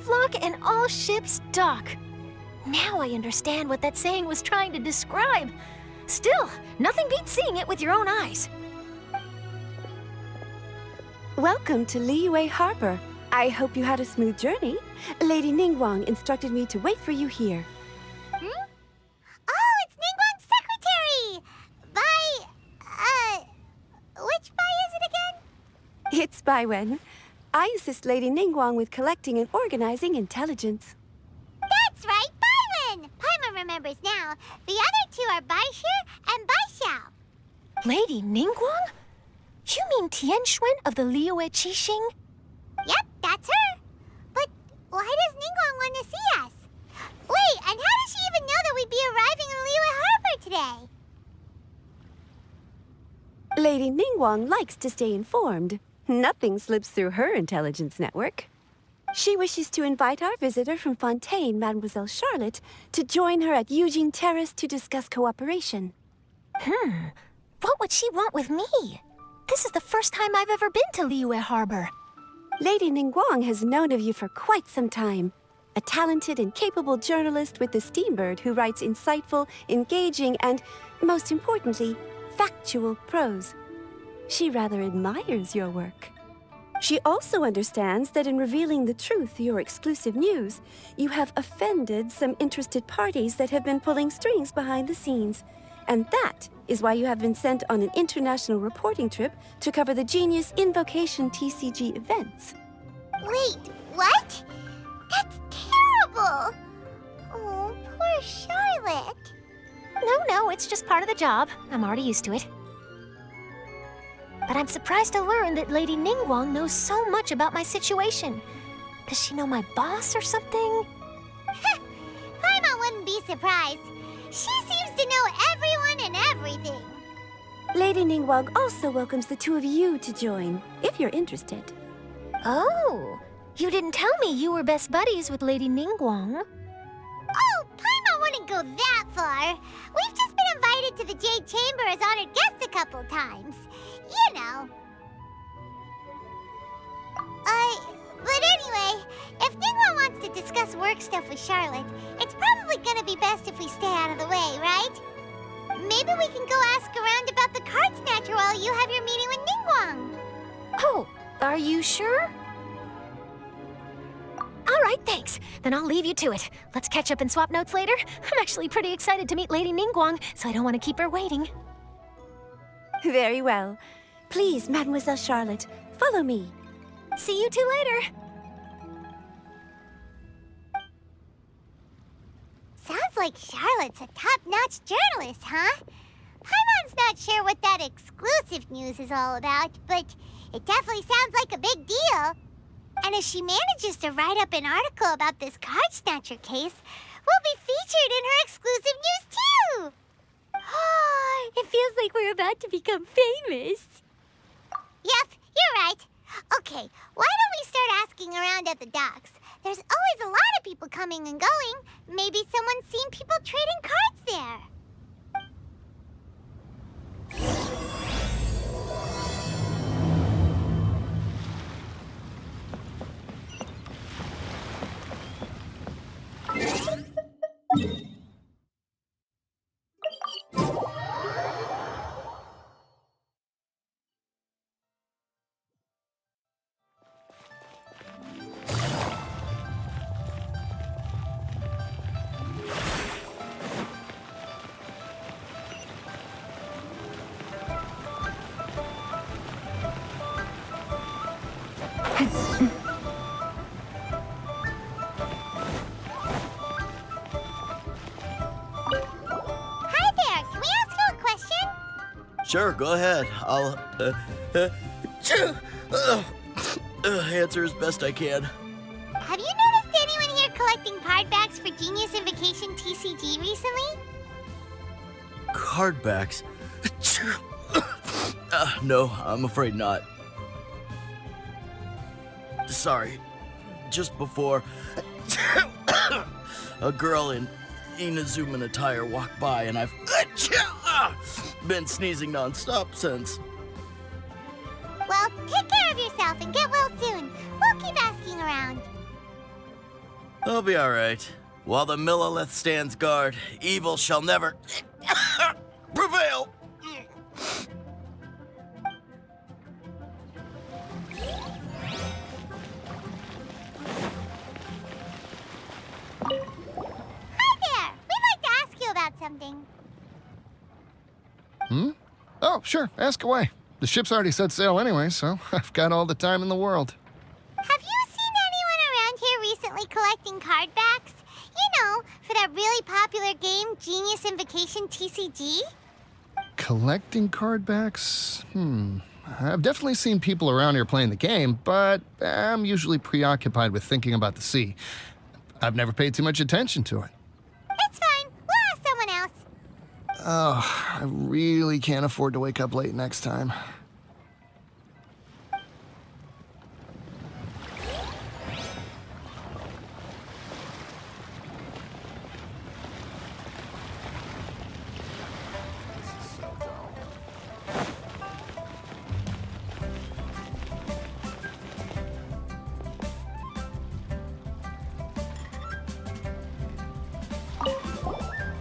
lock and all ships dock. Now I understand what that saying was trying to describe. Still, nothing beats seeing it with your own eyes. Welcome to Liyue Harbor. I hope you had a smooth journey. Lady Ningguang instructed me to wait for you here. Oh, it's Ningguang's secretary! Which Bai is it again? It's Baiwen. I assist Lady Ningguang with collecting and organizing intelligence. That's right, Baiwen! Paimon remembers now. The other two are Baishir and Baishao. Lady Ningguang? You mean Tianxuan of the Liyue Qixing? Yep, that's her. But why does Ningguang want to see us? Wait, and how does she even know that we'd be arriving in Liyue Harbor today? Lady Ningguang likes to stay informed. Nothing slips through her intelligence network. She wishes to invite our visitor from Fontaine, Mademoiselle Charlotte, to join her at Eugene Terrace to discuss cooperation. What would she want with me? This is the first time I've ever been to Liyue Harbor. Lady Ningguang has known of you for quite some time. A talented and capable journalist with the Steambird who writes insightful, engaging, and, most importantly, factual prose. She rather admires your work. She also understands that in revealing the truth through your exclusive news, you have offended some interested parties that have been pulling strings behind the scenes. And that is why you have been sent on an international reporting trip to cover the Genius Invocation TCG events. Wait, what? That's terrible! Oh, poor Charlotte. No, it's just part of the job. I'm already used to it. But I'm surprised to learn that Lady Ningguang knows so much about my situation. Does she know my boss or something? Paimon wouldn't be surprised. She seems to know everyone and everything. Lady Ningguang also welcomes the two of you to join, if you're interested. Oh, you didn't tell me you were best buddies with Lady Ningguang. Oh, Paimon wouldn't go that far. We've just been invited to the Jade Chamber as honored guests a couple times. You know. But anyway, if Ningguang wants to discuss work stuff with Charlotte, it's probably gonna be best if we stay out of the way, right? Maybe we can go ask around about the card snatcher while you have your meeting with Ningguang. Oh, are you sure? All right, thanks. Then I'll leave you to it. Let's catch up and swap notes later. I'm actually pretty excited to meet Lady Ningguang, so I don't want to keep her waiting. Very well. Please, Mademoiselle Charlotte, follow me. See you two later. Sounds like Charlotte's a top-notch journalist, huh? Paimon's not sure what that exclusive news is all about, but it definitely sounds like a big deal. And if she manages to write up an article about this card snatcher case, we'll be featured in her exclusive news too! It feels like we're about to become famous. Yep, you're right. Okay, why don't we start asking around at the docks? There's always a lot of people coming and going. Maybe someone's seen people trading cards there. Hi there, can we ask you a question? Sure, go ahead. I'll answer as best I can. Have you noticed anyone here collecting card backs for Genius Invocation TCG recently? Card backs? No, I'm afraid not. Sorry. Just before, a girl in Inazuman attire walked by and I've been sneezing non-stop since. Well, take care of yourself and get well soon. We'll keep asking around. I'll be all right. While the Millilith stands guard, evil shall never prevail. Hi there! We'd like to ask you about something. Oh, sure, ask away. The ship's already set sail anyway, so I've got all the time in the world. Have you seen anyone around here recently collecting card backs? You know, for that really popular game, Genius Invocation TCG? Collecting card backs? I've definitely seen people around here playing the game, but I'm usually preoccupied with thinking about the sea. I've never paid too much attention to it. It's fine. We'll ask someone else. Oh, I really can't afford to wake up late next time.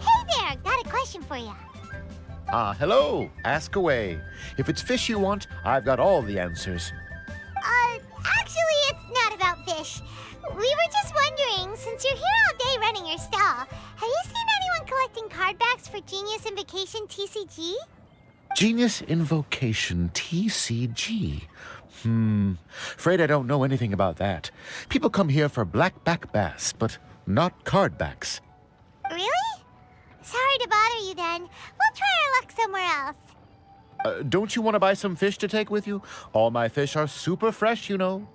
Hey there! Got a question for you. Hello. Ask away. If it's fish you want, I've got all the answers. Actually, it's not about fish. We were just wondering, since you're here all day running your stall, have you seen anyone collecting card backs for Genius Invocation TCG? Genius Invocation TCG. Afraid I don't know anything about that. People come here for blackback bass, but not card backs. Really? Sorry to bother you then. We'll try our luck somewhere else. Don't you want to buy some fish to take with you? All my fish are super fresh, you know.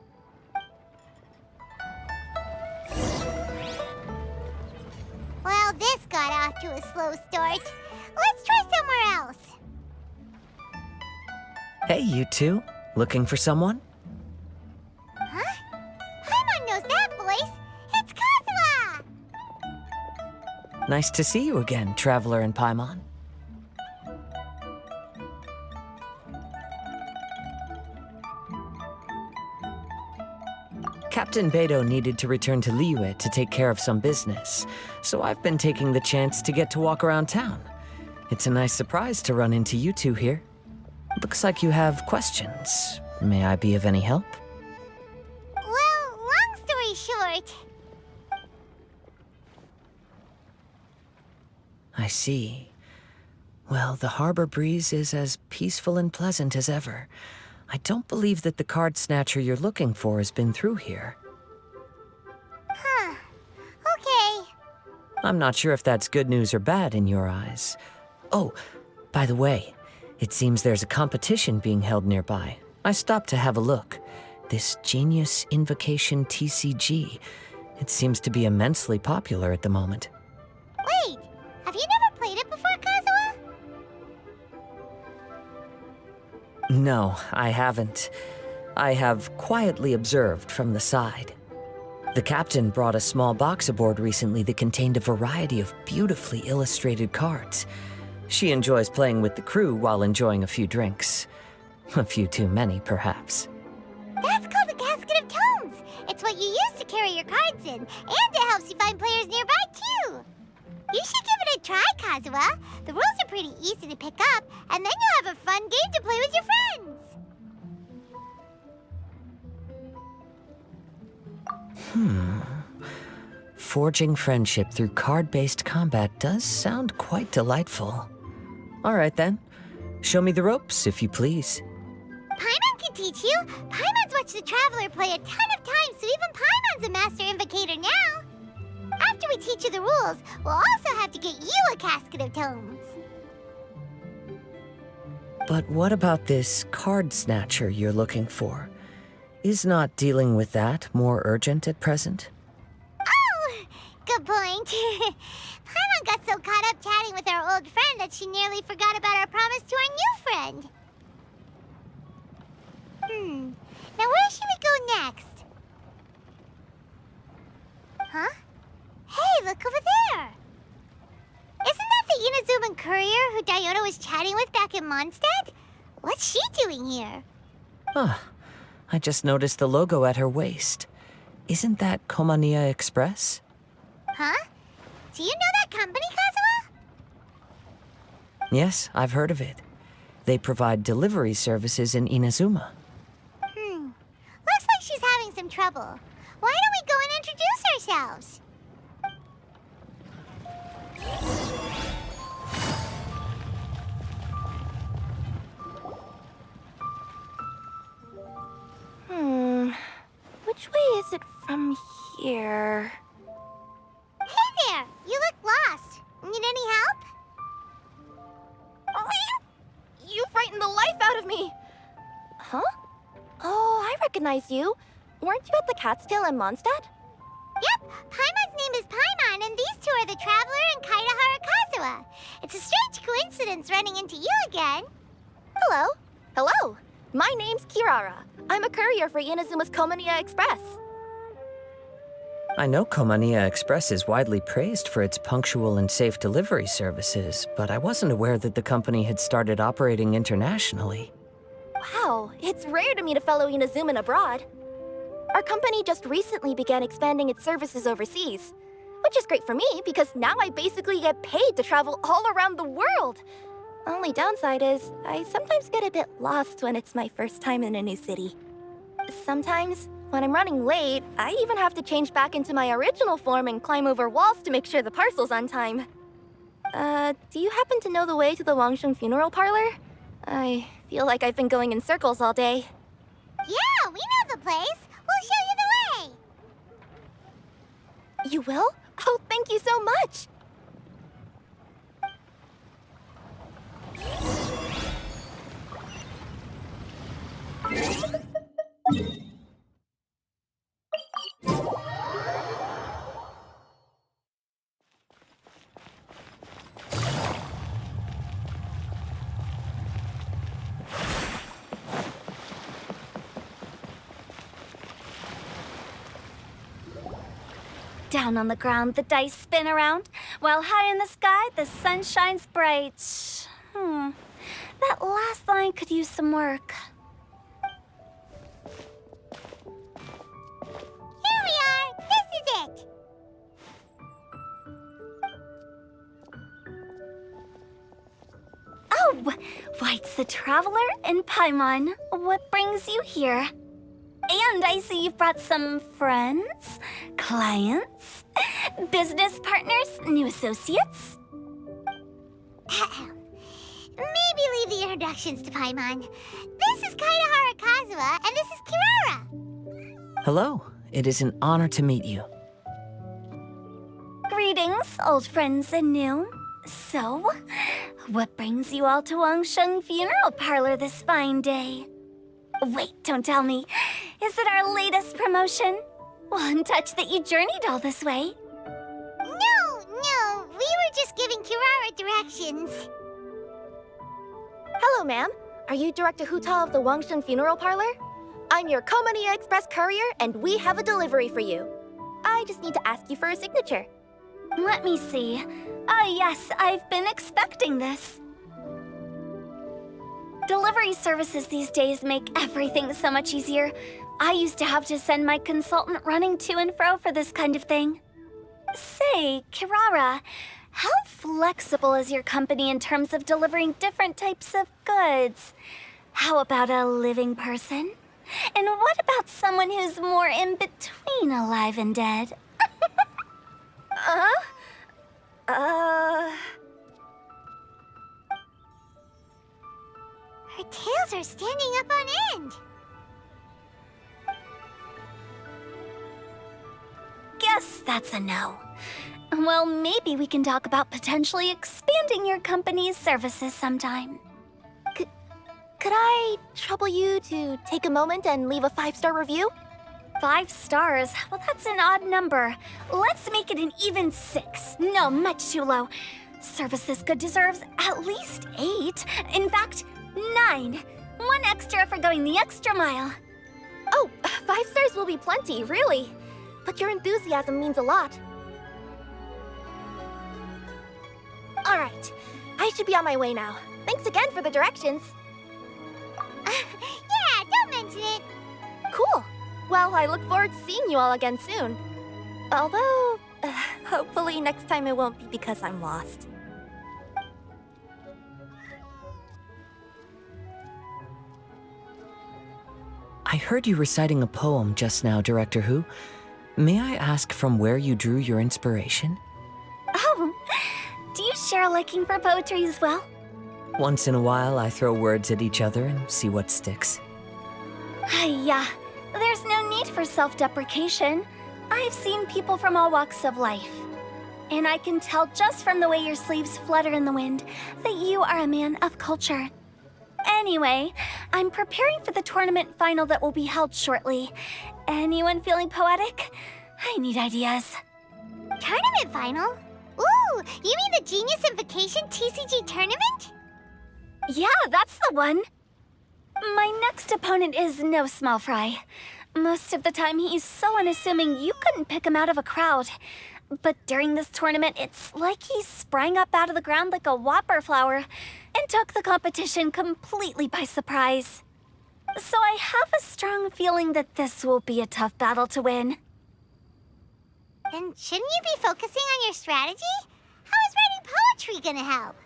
Well, this got off to a slow start. Let's try somewhere else. Hey, you two. Looking for someone? Huh? Paimon knows that voice. It's Kazuha! Nice to see you again, Traveler and Paimon. Captain Beidou needed to return to Liyue to take care of some business, so I've been taking the chance to get to walk around town. It's a nice surprise to run into you two here. Looks like you have questions. May I be of any help? Well, long story short, I see. Well, the harbor breeze is as peaceful and pleasant as ever. I don't believe that the card snatcher you're looking for has been through here. huh. Okay. I'm not sure if that's good news or bad in your eyes. Oh, by the way, it seems there's a competition being held nearby. I stopped to have a look. This Genius Invocation TCG. It seems to be immensely popular at the moment. Wait, have you never played it before, Kazuha? No, I haven't. I have quietly observed from the side. The captain brought a small box aboard recently that contained a variety of beautifully illustrated cards. She enjoys playing with the crew while enjoying a few drinks. A few too many, perhaps. That's called a casket of tomes. It's what you use to carry your cards in, and it helps you find players nearby, too. You should give it a try, Kazuha. The rules are pretty easy to pick up, and then you'll have a fun game to play with your friends. Forging friendship through card-based combat does sound quite delightful. All right, then. Show me the ropes, if you please. Paimon can teach you. Paimon's watched the Traveler play a ton of times, so even Paimon's a master invocator now. After we teach you the rules, we'll also have to get you a casket of tomes. But what about this card snatcher you're looking for? Is not dealing with that more urgent at present? Oh, good point. Paimon got so caught up chatting with our old friend that she nearly forgot about our promise to our new friend. Now where should we go next? Huh? Hey, look over there! Isn't that the Inazuman courier who Diona was chatting with back in Mondstadt? What's she doing here? Ah, I just noticed the logo at her waist. Isn't that Komaniya Express? Huh? Do you know that company, Kazuha? Yes, I've heard of it. They provide delivery services in Inazuma. Looks like she's having some trouble. Why don't we go and introduce ourselves? Which way is it from here? Hey there! You look lost. Need any help? You frightened the life out of me! Huh? Oh, I recognize you. Weren't you at the Cat's Tail in Mondstadt? Yep, Paimon's name is Paimon, and these two are the Traveler and Kaitahara Kazuha. It's a strange coincidence running into you again. Hello. Hello. My name's Kirara. I'm a courier for Inazuma's Komaniya Express. I know Komaniya Express is widely praised for its punctual and safe delivery services, but I wasn't aware that the company had started operating internationally. Wow, it's rare to meet a fellow Inazuman abroad. Our company just recently began expanding its services overseas, which is great for me because now I basically get paid to travel all around the world. Only downside is, I sometimes get a bit lost when it's my first time in a new city. Sometimes, when I'm running late, I even have to change back into my original form and climb over walls to make sure the parcel's on time. Do you happen to know the way to the Wangsheng funeral parlor? I feel like I've been going in circles all day. Yeah, we know the place. We'll show you the way. You will? Oh, thank you so much! Down on the ground, the dice spin around, while high in the sky, the sun shines bright. That last line could use some work. Here we are. This is it. Oh, White's the Traveler and Paimon. What brings you here? And I see you've brought some friends, clients, business partners, new associates. Maybe leave the introductions to Paimon. This is Kaitahara Kazuha, and this is Kirara. Hello, it is an honor to meet you. Greetings, old friends and new. So, what brings you all to Wangsheng Funeral Parlor this fine day? Wait, don't tell me. Is it our latest promotion? One touch that you journeyed all this way? No, we were just giving Kirara directions. Hello, ma'am. Are you Director Huta of the Wangsheng Funeral Parlor? I'm your Komaniya Express courier, and we have a delivery for you. I just need to ask you for a signature. Let me see. Ah, yes, I've been expecting this. Delivery services these days make everything so much easier. I used to have to send my consultant running to and fro for this kind of thing. Say, Kirara, how flexible is your company in terms of delivering different types of goods? How about a living person? And what about someone who's more in between alive and dead? Her tails are standing up on end. Guess that's a no. Well, maybe we can talk about potentially expanding your company's services sometime. Could I trouble you to take a moment and leave a 5-star review? 5 stars? Well, that's an odd number. Let's make it an even 6. No, much too low. Service this good deserves at least 8. In fact, 9. 1 extra for going the extra mile. Oh, 5 stars will be plenty, really. But your enthusiasm means a lot. All right, I should be on my way now. Thanks again for the directions. Yeah, don't mention it. Cool. Well, I look forward to seeing you all again soon. Although, Hopefully next time it won't be because I'm lost. I heard you reciting a poem just now, Director Who. May I ask from where you drew your inspiration? Oh, do you share a liking for poetry as well? Once in a while, I throw words at each other and see what sticks. Yeah, there's no need for self-deprecation. I've seen people from all walks of life. And I can tell just from the way your sleeves flutter in the wind that you are a man of culture. Anyway, I'm preparing for the tournament final that will be held shortly. Anyone feeling poetic? I need ideas. Tournament final? Ooh, you mean the Genius Invocation TCG tournament? Yeah, that's the one. My next opponent is no small fry. Most of the time, he's so unassuming you couldn't pick him out of a crowd. But during this tournament, it's like he sprang up out of the ground like a whopper flower and took the competition completely by surprise. So I have a strong feeling that this will be a tough battle to win. And shouldn't you be focusing on your strategy? How is writing poetry gonna help?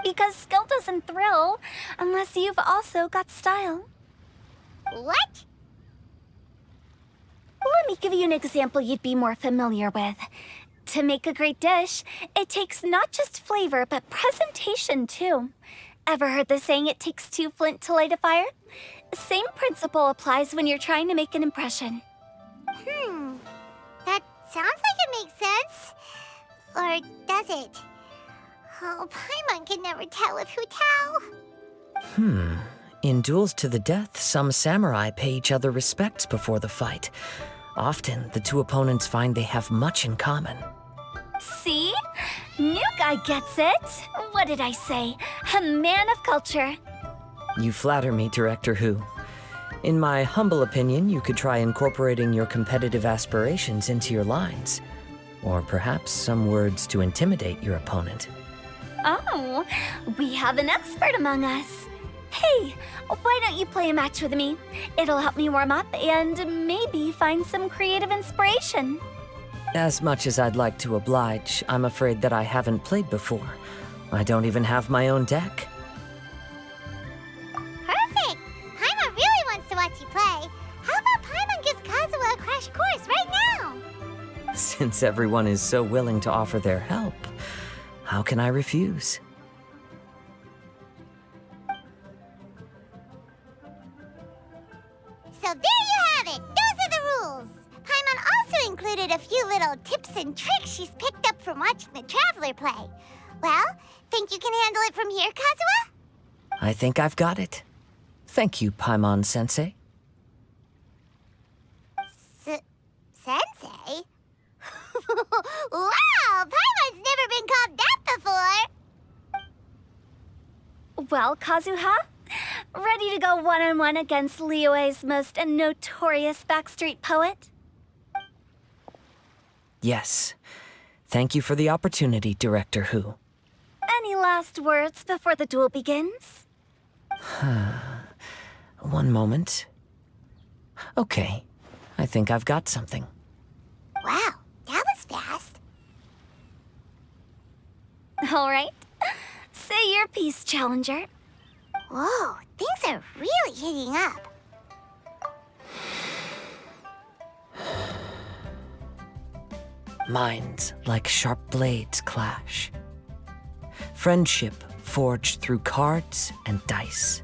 Because skill doesn't thrill unless you've also got style. What? Let me give you an example you'd be more familiar with. To make a great dish, it takes not just flavor, but presentation too. Ever heard the saying, it takes two flint to light a fire? Same principle applies when you're trying to make an impression. That sounds like it makes sense. Or does it? Oh, Paimon can never tell if who tell. In duels to the death, some samurai pay each other respects before the fight. Often, the two opponents find they have much in common. See? New guy gets it. What did I say? A man of culture. You flatter me, Director Who. In my humble opinion, you could try incorporating your competitive aspirations into your lines. Or perhaps some words to intimidate your opponent. Oh, we have an expert among us. Hey, why don't you play a match with me? It'll help me warm up and maybe find some creative inspiration. As much as I'd like to oblige, I'm afraid that I haven't played before. I don't even have my own deck. Perfect! Paimon really wants to watch you play. How about Paimon gives Kazuha a crash course right now? Since everyone is so willing to offer their help, how can I refuse? So there you have it! Those are the rules! Paimon also included a few little tips and tricks she's picked up from watching the Traveler play. Well, think you can handle it from here, Kazuha? I think I've got it. Thank you, Paimon-sensei. Sensei? Wow! Paimon's never been called that before! Well, Kazuha, ready to go one-on-one against Liyue's most notorious backstreet poet? Yes. Thank you for the opportunity, Director Who. Any last words before the duel begins? One moment. Okay. I think I've got something. Wow, that was fast. All right. Say your piece, Challenger. Whoa, things are really heating up. Minds like sharp blades clash. Friendship forged through cards and dice.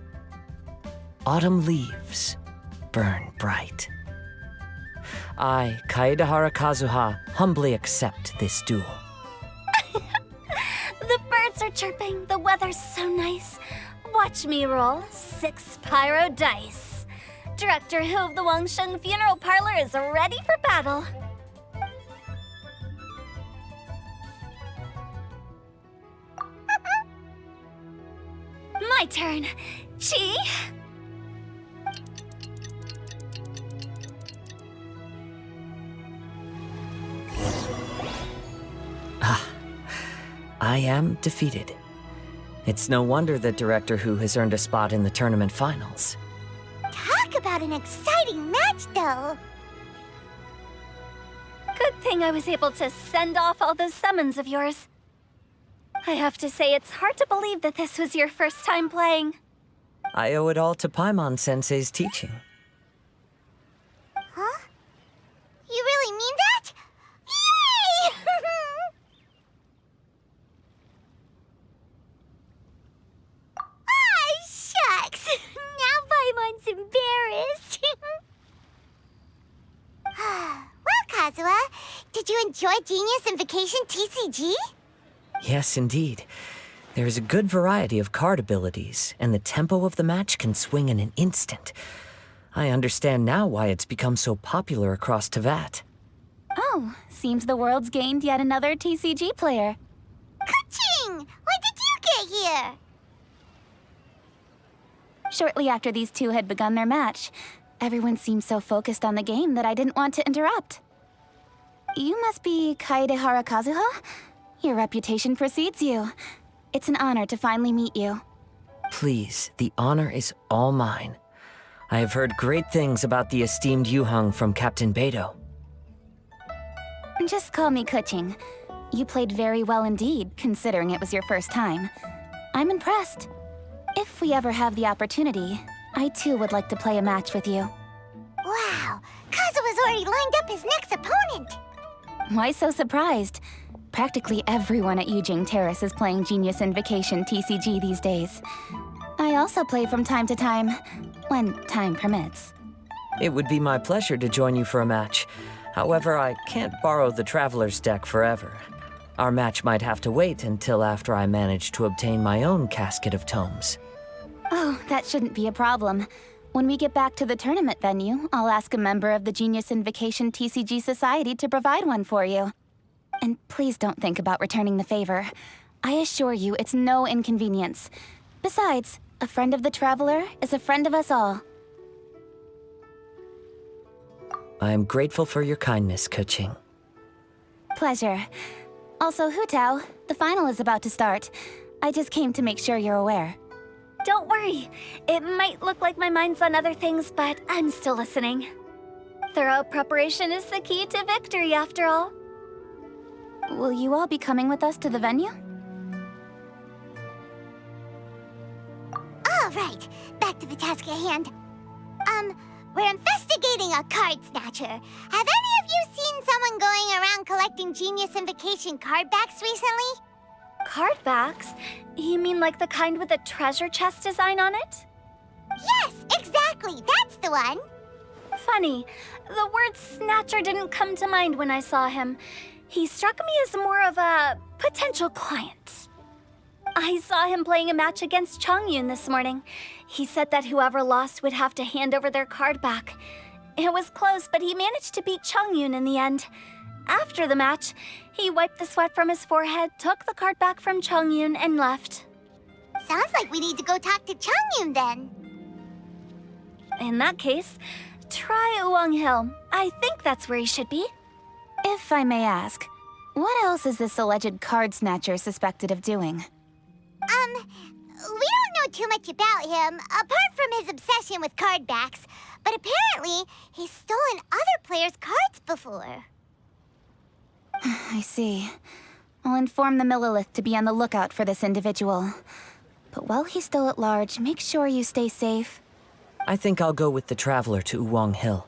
Autumn leaves burn bright. I, Kaedahara Kazuha, humbly accept this duel. The birds are chirping, the weather's so nice. Watch me roll 6 pyro dice. Director Who of the Wangsheng Funeral Parlor is ready for battle. My turn. Chi? I am defeated. It's no wonder that Director Who has earned a spot in the tournament finals. Talk about an exciting match, though. Good thing I was able to send off all those summons of yours. I have to say, it's hard to believe that this was your first time playing. I owe it all to Paimon-sensei's teaching. Huh? You really mean that? Yay! Ah, shucks! Now Paimon's embarrassed. Well, Kazuha, did you enjoy Genius Invocation TCG? Yes, indeed. There is a good variety of card abilities, and the tempo of the match can swing in an instant. I understand now why it's become so popular across Teyvat. Oh, seems the world's gained yet another TCG player. Ka-ching! When did you get here? Shortly after these two had begun their match, everyone seemed so focused on the game that I didn't want to interrupt. You must be Kaedehara Kazuha? Your reputation precedes you. It's an honor to finally meet you. Please, the honor is all mine. I have heard great things about the esteemed Yuhang from Captain Beidou. Just call me Kuching. You played very well indeed, considering it was your first time. I'm impressed. If we ever have the opportunity, I too would like to play a match with you. Wow, Kazuha's already lined up his next opponent. Why so surprised? Practically everyone at Yujing Terrace is playing Genius Invocation TCG these days. I also play from time to time, when time permits. It would be my pleasure to join you for a match. However, I can't borrow the Traveler's deck forever. Our match might have to wait until after I manage to obtain my own casket of tomes. Oh, that shouldn't be a problem. When we get back to the tournament venue, I'll ask a member of the Genius Invocation TCG Society to provide one for you. And please don't think about returning the favor. I assure you it's no inconvenience. Besides, a friend of the Traveler is a friend of us all. I am grateful for your kindness, Kuching. Pleasure. Also, Hutao, the final is about to start. I just came to make sure you're aware. Don't worry. It might look like my mind's on other things, but I'm still listening. Thorough preparation is the key to victory, after all. Will you all be coming with us to the venue? All right, back to the task at hand. We're investigating a card snatcher. Have any of you seen someone going around collecting Genius Invocation card backs recently? Card backs? You mean like the kind with a treasure chest design on it? Yes, exactly, that's the one. Funny, the word snatcher didn't come to mind when I saw him. He struck me as more of a potential client. I saw him playing a match against Chongyun this morning. He said that whoever lost would have to hand over their card back. It was close, but he managed to beat Chongyun in the end. After the match, he wiped the sweat from his forehead, took the card back from Chongyun, and left. Sounds like we need to go talk to Chongyun then. In that case, try Uwang Hill. I think that's where he should be. If I may ask, what else is this alleged card snatcher suspected of doing? We don't know too much about him, apart from his obsession with card backs. But apparently, he's stolen other players' cards before. I see. I'll inform the Millilith to be on the lookout for this individual. But while he's still at large, make sure you stay safe. I think I'll go with the Traveler to Uwang Hill.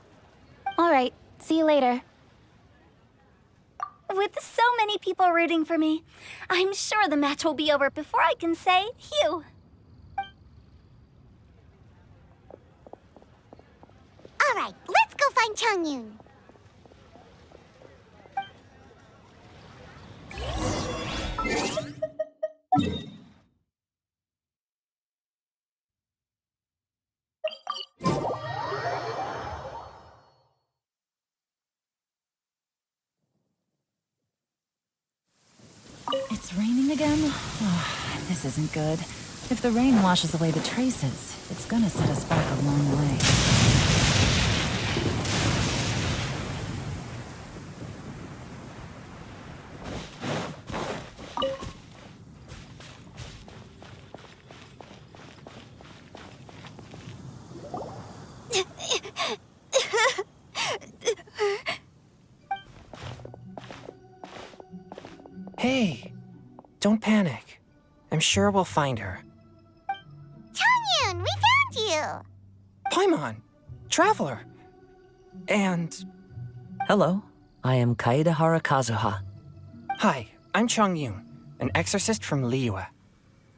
All right, see you later. With so many people rooting for me, I'm sure the match will be over before I can say phew. All right, let's go find Chongyun. It's raining again? Oh, this isn't good. If the rain washes away the traces, it's gonna set us back a long way. Hey, don't panic. I'm sure we'll find her. Changyun, we found you! Paimon, Traveler. And... Hello, I am Kaedahara Kazuha. Hi, I'm Changyun, an exorcist from Liyue.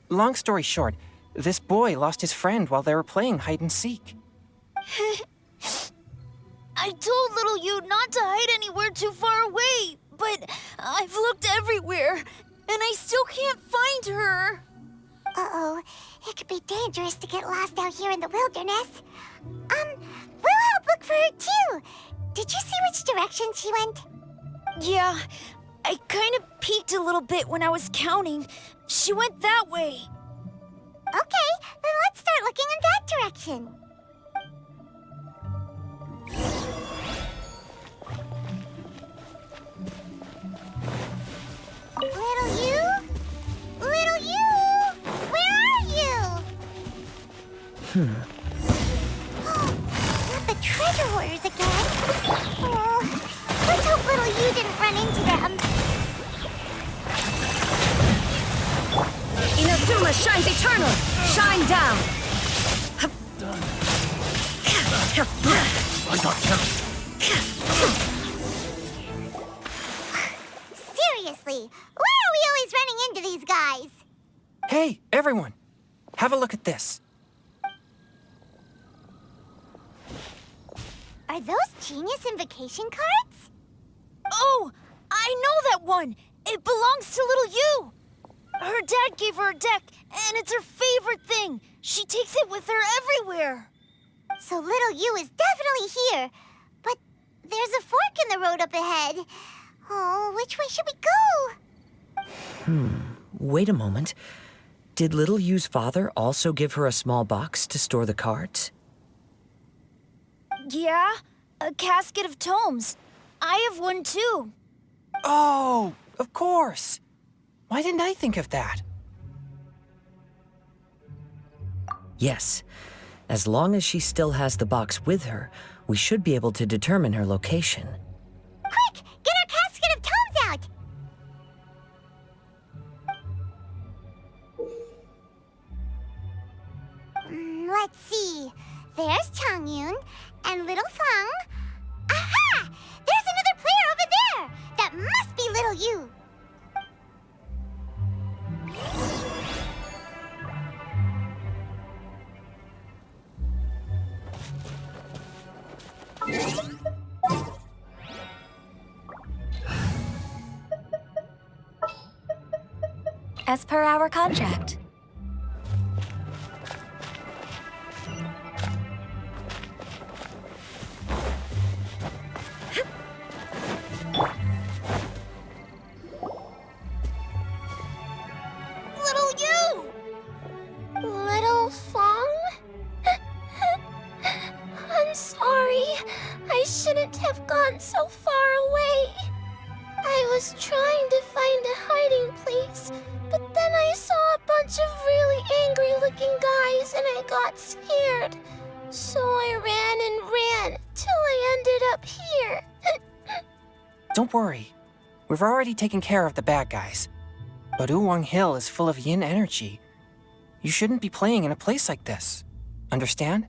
Long story short, this boy lost his friend while they were playing hide-and-seek. I told little you not to hide anywhere too far away, but I've looked everywhere, and I still can't find her. Uh-oh, it could be dangerous to get lost out here in the wilderness. We'll help look for her too. Did you see which direction she went? Yeah, I kind of peeked a little bit when I was counting. She went that way. Okay, then let's start looking in that direction. Little you? Little you? Where are you? Not the treasure hoarders again. Oh, let's hope little you didn't run into them. Inazuma shines eternal! Shine down! I got count. Seriously, why are we always running into these guys? Hey, everyone! Have a look at this. Are those Genius Invocation cards? Oh, I know that one. It belongs to little you. Her dad gave her a deck, and it's her favorite thing. She takes it with her everywhere. So little you is definitely here. But there's a fork in the road up ahead. Oh, which way should we go? Wait a moment. Did Little Yu's father also give her a small box to store the cards? Yeah, a casket of tomes. I have one too. Oh, of course. Why didn't I think of that? Yes. As long as she still has the box with her, we should be able to determine her location. Quick, get our casket of tomes out! Let's see. There's Changyun and little Fang. Aha! There's another player over there! That must be little you. As per our contract. Little you! Little Fang? I'm sorry. I shouldn't have gone so far away. I was trying to find a hiding place, but then I saw a bunch of really angry-looking guys and I got scared. So I ran and ran till I ended up here. Don't worry. We've already taken care of the bad guys. But Uwang Hill is full of yin energy. You shouldn't be playing in a place like this. Understand?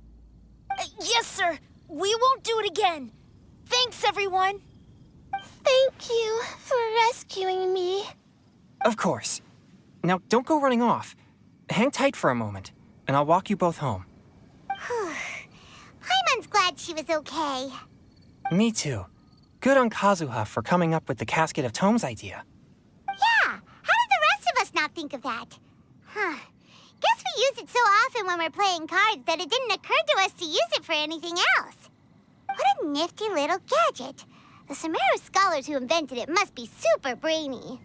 Yes, sir. We won't do it again. Thanks, everyone. Thank you for rescuing me. Of course. Now, don't go running off. Hang tight for a moment, and I'll walk you both home. Paimon's glad she was okay. Me too. Good on Kazuha for coming up with the Casket of Tomes idea. Yeah, how did the rest of us not think of that? Guess we use it so often when we're playing cards that it didn't occur to us to use it for anything else. What a nifty little gadget. The Semерых scholars who invented it must be super brainy.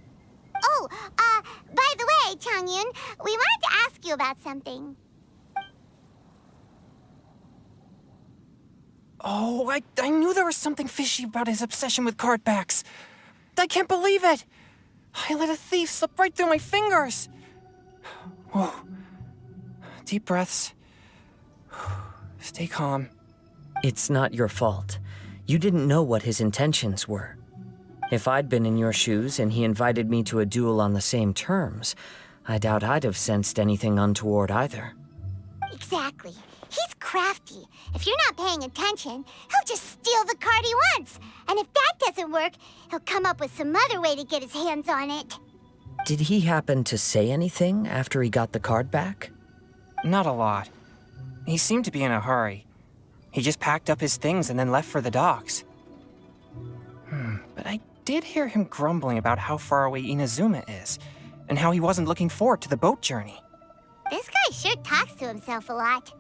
Oh, by the way, Changyun, we wanted to ask you about something. Oh, I knew there was something fishy about his obsession with card backs. I can't believe it! I let a thief slip right through my fingers. Whoa. Deep breaths. Stay calm. It's not your fault. You didn't know what his intentions were. If I'd been in your shoes and he invited me to a duel on the same terms, I doubt I'd have sensed anything untoward either. Exactly. He's crafty. If you're not paying attention, he'll just steal the card he wants. And if that doesn't work, he'll come up with some other way to get his hands on it. Did he happen to say anything after he got the card back? Not a lot. He seemed to be in a hurry. He just packed up his things and then left for the docks. But I did hear him grumbling about how far away Inazuma is, and how he wasn't looking forward to the boat journey. This guy sure talks to himself a lot.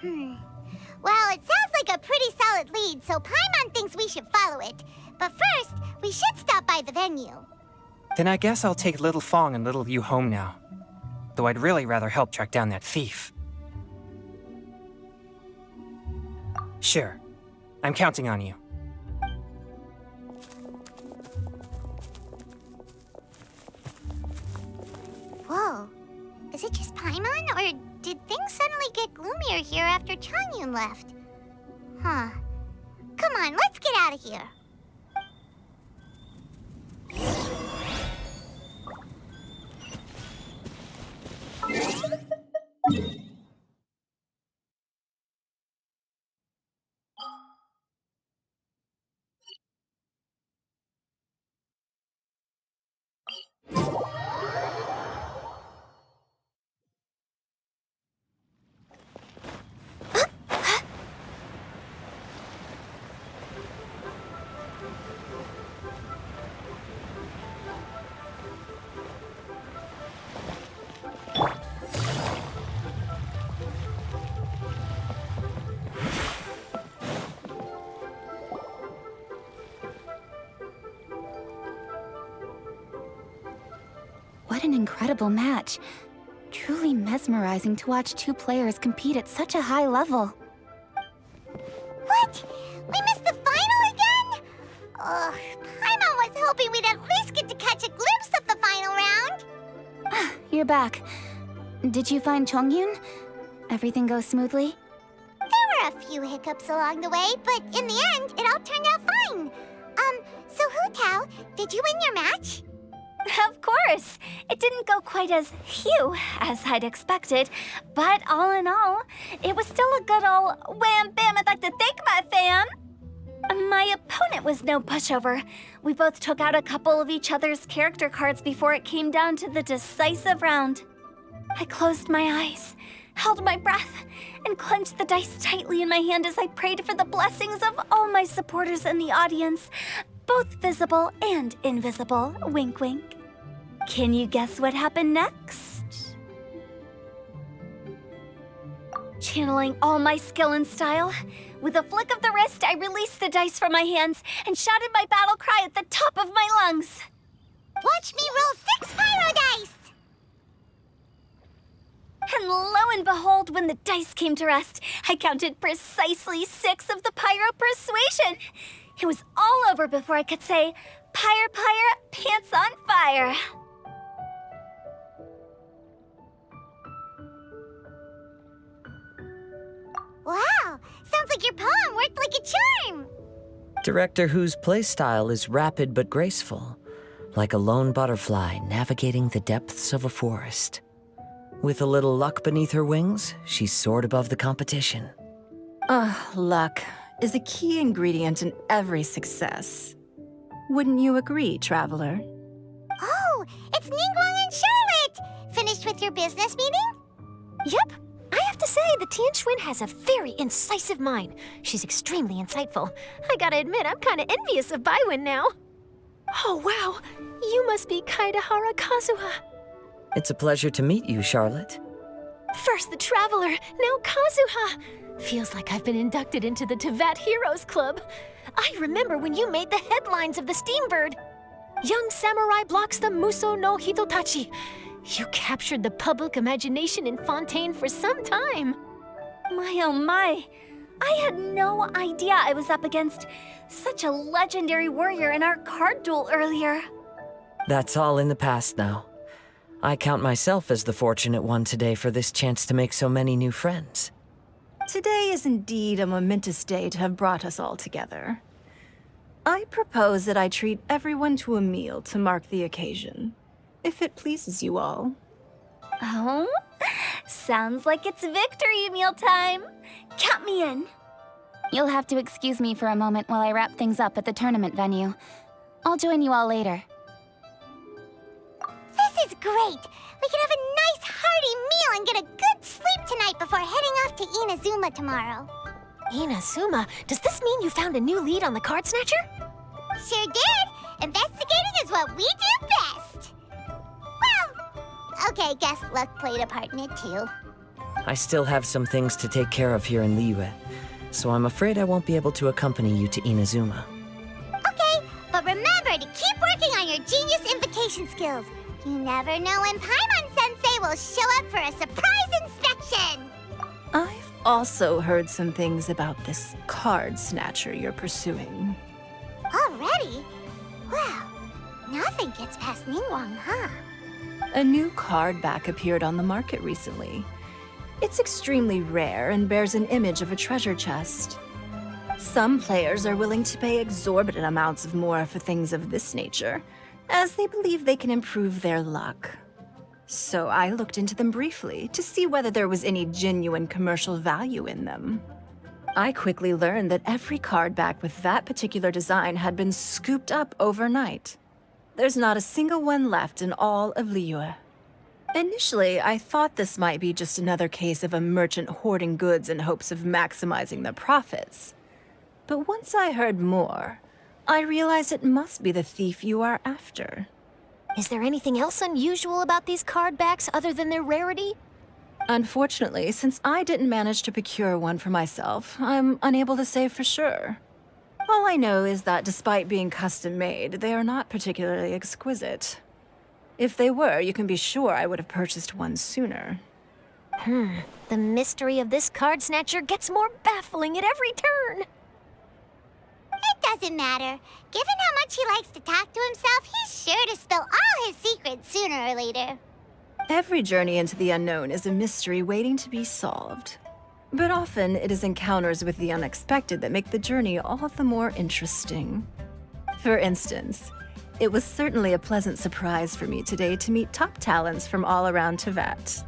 Well, it sounds like a pretty solid lead, so Paimon thinks we should follow it. But first, we should stop by the venue. Then I guess I'll take Little Fong and Little Yu home now. Though I'd really rather help track down that thief. Sure. I'm counting on you. Whoa. Is it just Paimon, or did things suddenly get gloomier here after Changyun left? Huh. Come on, let's get out of here. What an incredible match. Truly mesmerizing to watch two players compete at such a high level. What? We missed the final again? Ugh, Paimon was hoping we'd at least get to catch a glimpse of the final round. You're back. Did you find Chongyun? Everything goes smoothly? There were a few hiccups along the way, but in the end, it all turned out fine. So Hu Tao, did you win your match? Of course! It didn't go quite as phew as I'd expected, but all in all, it was still a good ol' wham bam I'd like to thank my fam! My opponent was no pushover. We both took out a couple of each other's character cards before it came down to the decisive round. I closed my eyes, held my breath, and clenched the dice tightly in my hand as I prayed for the blessings of all my supporters in the audience, both visible and invisible, wink wink. Can you guess what happened next? Channeling all my skill and style, with a flick of the wrist, I released the dice from my hands and shouted my battle cry at the top of my lungs. Watch me roll 6 pyro dice! And lo and behold, when the dice came to rest, I counted precisely 6 of the pyro persuasion. It was all over before I could say, pyre, pyre, pants on fire. Wow, sounds like your poem worked like a charm. Director Who's playstyle is rapid but graceful, like a lone butterfly navigating the depths of a forest. With a little luck beneath her wings, she soared above the competition. Luck is a key ingredient in every success. Wouldn't you agree, traveler? Oh, it's Ningguang and Charlotte! Finished with your business meeting? Yep. I have to say, the Tianquan has a very incisive mind. She's extremely insightful. I gotta admit, I'm kinda envious of Baiwen now. Oh, wow. You must be Kaidahara Kazuha. It's a pleasure to meet you, Charlotte. First the Traveler, now Kazuha. Feels like I've been inducted into the Teyvat Heroes Club. I remember when you made the headlines of the Steambird. Young samurai blocks the Muso no Hitotachi. You captured the public imagination in Fontaine for some time. My oh my. I had no idea I was up against such a legendary warrior in our card duel earlier. That's all in the past now. I count myself as the fortunate one today for this chance to make so many new friends. Today is indeed a momentous day to have brought us all together. I propose that I treat everyone to a meal to mark the occasion, if it pleases you all. Oh, sounds like it's victory meal time. Count me in. You'll have to excuse me for a moment while I wrap things up at the tournament venue. I'll join you all later. This is great! We can have a nice hearty meal and get a good sleep tonight before heading off to Inazuma tomorrow. Inazuma? Does this mean you found a new lead on the card snatcher? Sure did! Investigating is what we do best! Well, okay, guess luck played a part in it too. I still have some things to take care of here in Liyue, so I'm afraid I won't be able to accompany you to Inazuma. Okay, but remember to keep working on your genius invocation skills. You never know when Paimon-sensei will show up for a surprise inspection! I've also heard some things about this card snatcher you're pursuing. Already? Well, nothing gets past Ningguang, huh? A new card back appeared on the market recently. It's extremely rare and bears an image of a treasure chest. Some players are willing to pay exorbitant amounts of more for things of this nature, as they believe they can improve their luck. So I looked into them briefly to see whether there was any genuine commercial value in them. I quickly learned that every card back with that particular design had been scooped up overnight. There's not a single one left in all of Liyue. Initially, I thought this might be just another case of a merchant hoarding goods in hopes of maximizing their profits. But once I heard more, I realized it must be the thief you are after. Is there anything else unusual about these card backs other than their rarity? Unfortunately, since I didn't manage to procure one for myself, I'm unable to say for sure. All I know is that despite being custom-made, they are not particularly exquisite. If they were, you can be sure I would have purchased one sooner. The mystery of this card snatcher gets more baffling at every turn. It doesn't matter. Given how much he likes to talk to himself, he's sure to spill all his secrets sooner or later. Every journey into the unknown is a mystery waiting to be solved. But often, it is encounters with the unexpected that make the journey all the more interesting. For instance, it was certainly a pleasant surprise for me today to meet top talents from all around Teyvat.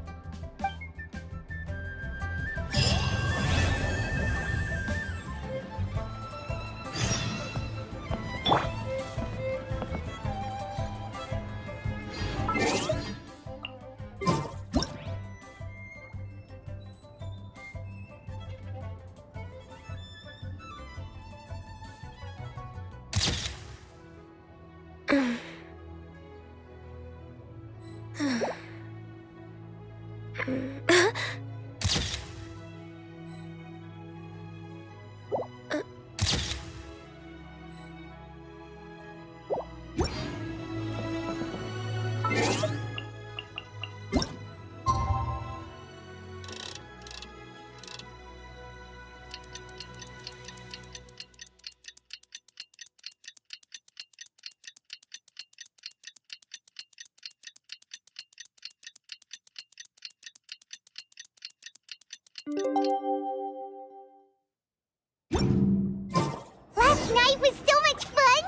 Last night was so much fun!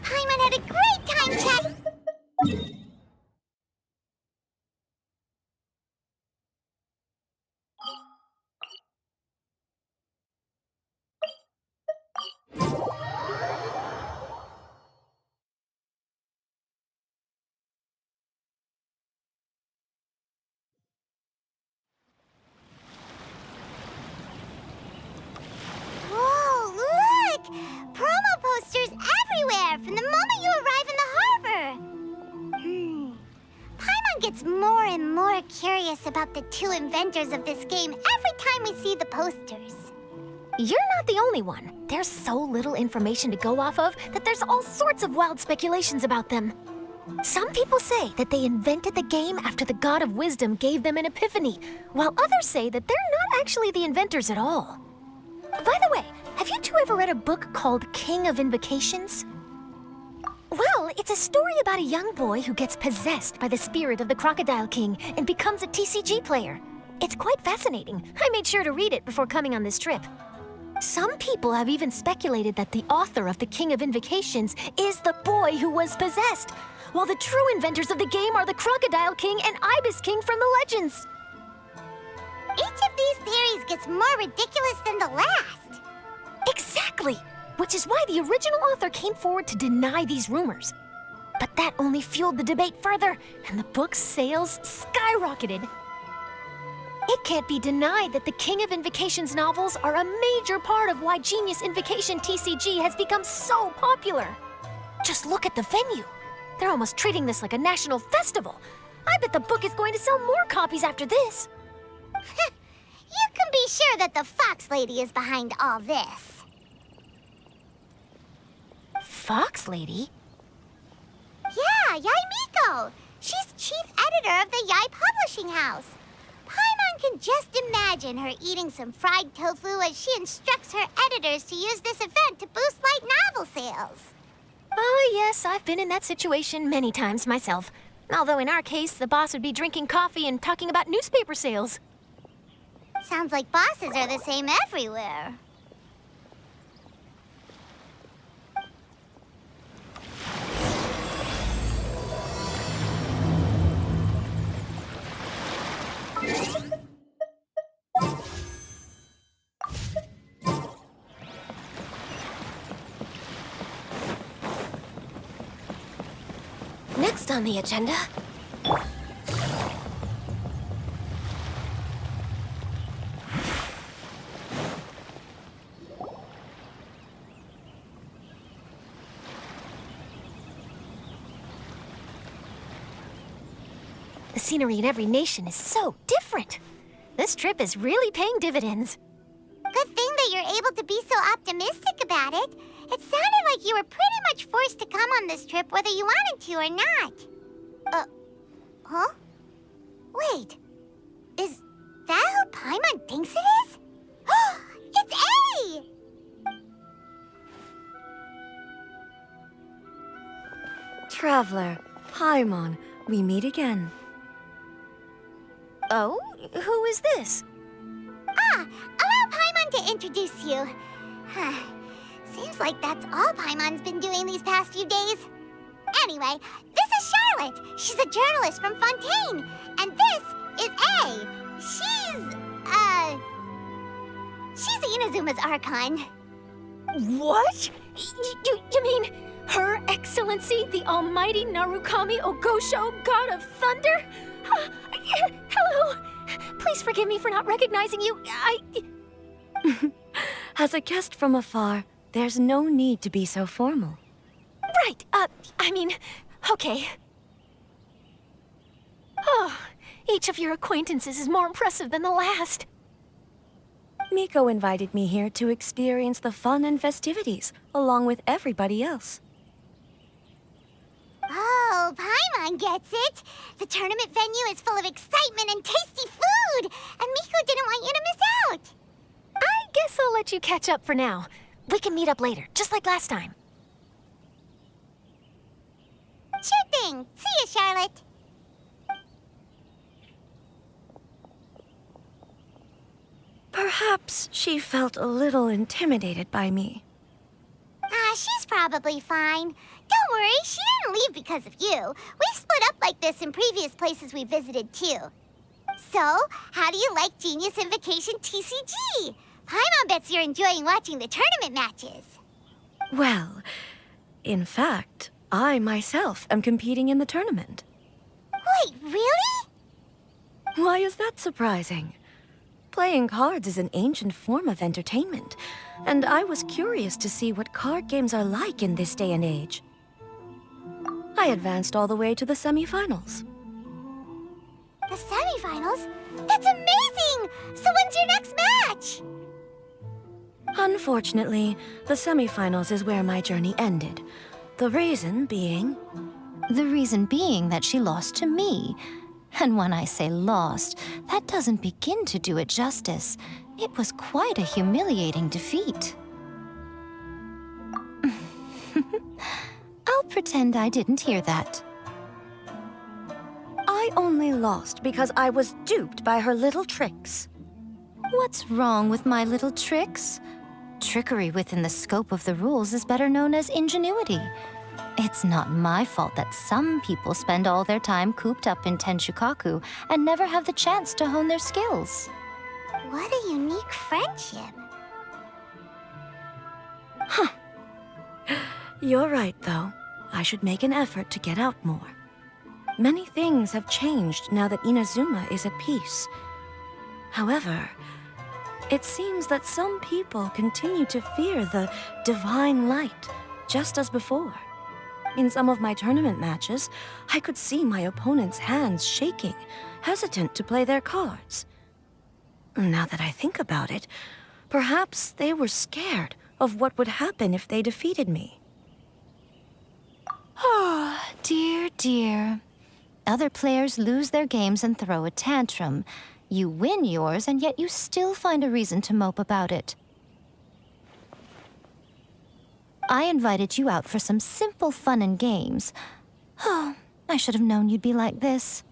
Paimon had a great time chatting. Whoa, look! Promo posters everywhere from the moment you arrive in the harbor. Paimon gets more and more curious about the two inventors of this game every time we see the posters. You're not the only one. There's so little information to go off of that there's all sorts of wild speculations about them. Some people say that they invented the game after the God of Wisdom gave them an epiphany, while others say that they're not actually the inventors at all. By the way, have you two ever read a book called King of Invocations? Well, it's a story about a young boy who gets possessed by the spirit of the Crocodile King and becomes a TCG player. It's quite fascinating. I made sure to read it before coming on this trip. Some people have even speculated that the author of The King of Invocations is the boy who was possessed, while the true inventors of the game are the Crocodile King and Ibis King from the legends. Each of these theories gets more ridiculous than the last. Exactly! Which is why the original author came forward to deny these rumors. But that only fueled the debate further, and the book's sales skyrocketed. It can't be denied that the King of Invocations novels are a major part of why Genius Invocation TCG has become so popular. Just look at the venue. They're almost treating this like a national festival. I bet the book is going to sell more copies after this. You can be sure that the Fox Lady is behind all this. Fox Lady? Yeah, Yai Miko. She's chief editor of the Yai Publishing House. Paimon can just imagine her eating some fried tofu as she instructs her editors to use this event to boost light novel sales. Oh, yes, I've been in that situation many times myself. Although in our case, the boss would be drinking coffee and talking about newspaper sales. Sounds like bosses are the same everywhere. Next on the agenda... The scenery in every nation is so different. This trip is really paying dividends. Good thing that you're able to be so optimistic about it. It sounded like you were pretty much forced to come on this trip whether you wanted to or not. Huh? Wait. Is that who Paimon thinks it is? It's A! Traveler, Paimon, we meet again. Oh? Who is this? Allow Paimon to introduce you. Seems like that's all Paimon's been doing these past few days. Anyway, this is Charlotte. She's a journalist from Fontaine. And this is A. She's Inazuma's Archon. What? You mean Her Excellency, the Almighty Narukami Ogosho, God of Thunder? Hello. Please forgive me for not recognizing you. As a guest from afar, there's no need to be so formal. Right, okay. Oh, each of your acquaintances is more impressive than the last. Miko invited me here to experience the fun and festivities, along with everybody else. Oh, Paimon gets it. The tournament venue is full of excitement and tasty food, and Miko didn't want you to miss out. I guess I'll let you catch up for now. We can meet up later, just like last time. Sure thing. See you, Charlotte. Perhaps she felt a little intimidated by me. She's probably fine. Don't worry, she didn't leave because of you. We've split up like this in previous places we visited, too. So, how do you like Genius Invocation TCG? Paimon bets you're enjoying watching the tournament matches. Well, in fact, I myself am competing in the tournament. Wait, really? Why is that surprising? Playing cards is an ancient form of entertainment, and I was curious to see what card games are like in this day and age. I advanced all the way to the semifinals. The semifinals? That's amazing! So when's your next match? Unfortunately, the semifinals is where my journey ended. The reason being... The reason being that she lost to me. And when I say lost, that doesn't begin to do it justice. It was quite a humiliating defeat. I'll pretend I didn't hear that. I only lost because I was duped by her little tricks. What's wrong with my little tricks? Trickery within the scope of the rules is better known as ingenuity. It's not my fault that some people spend all their time cooped up in Tenshukaku and never have the chance to hone their skills. What a unique friendship. Huh. You're right, though. I should make an effort to get out more. Many things have changed now that Inazuma is at peace. However, it seems that some people continue to fear the divine light, just as before. In some of my tournament matches, I could see my opponent's hands shaking, hesitant to play their cards. Now that I think about it, perhaps they were scared of what would happen if they defeated me. Oh, dear, dear. Other players lose their games and throw a tantrum. You win yours, and yet you still find a reason to mope about it. I invited you out for some simple fun and games. Oh, I should have known you'd be like this.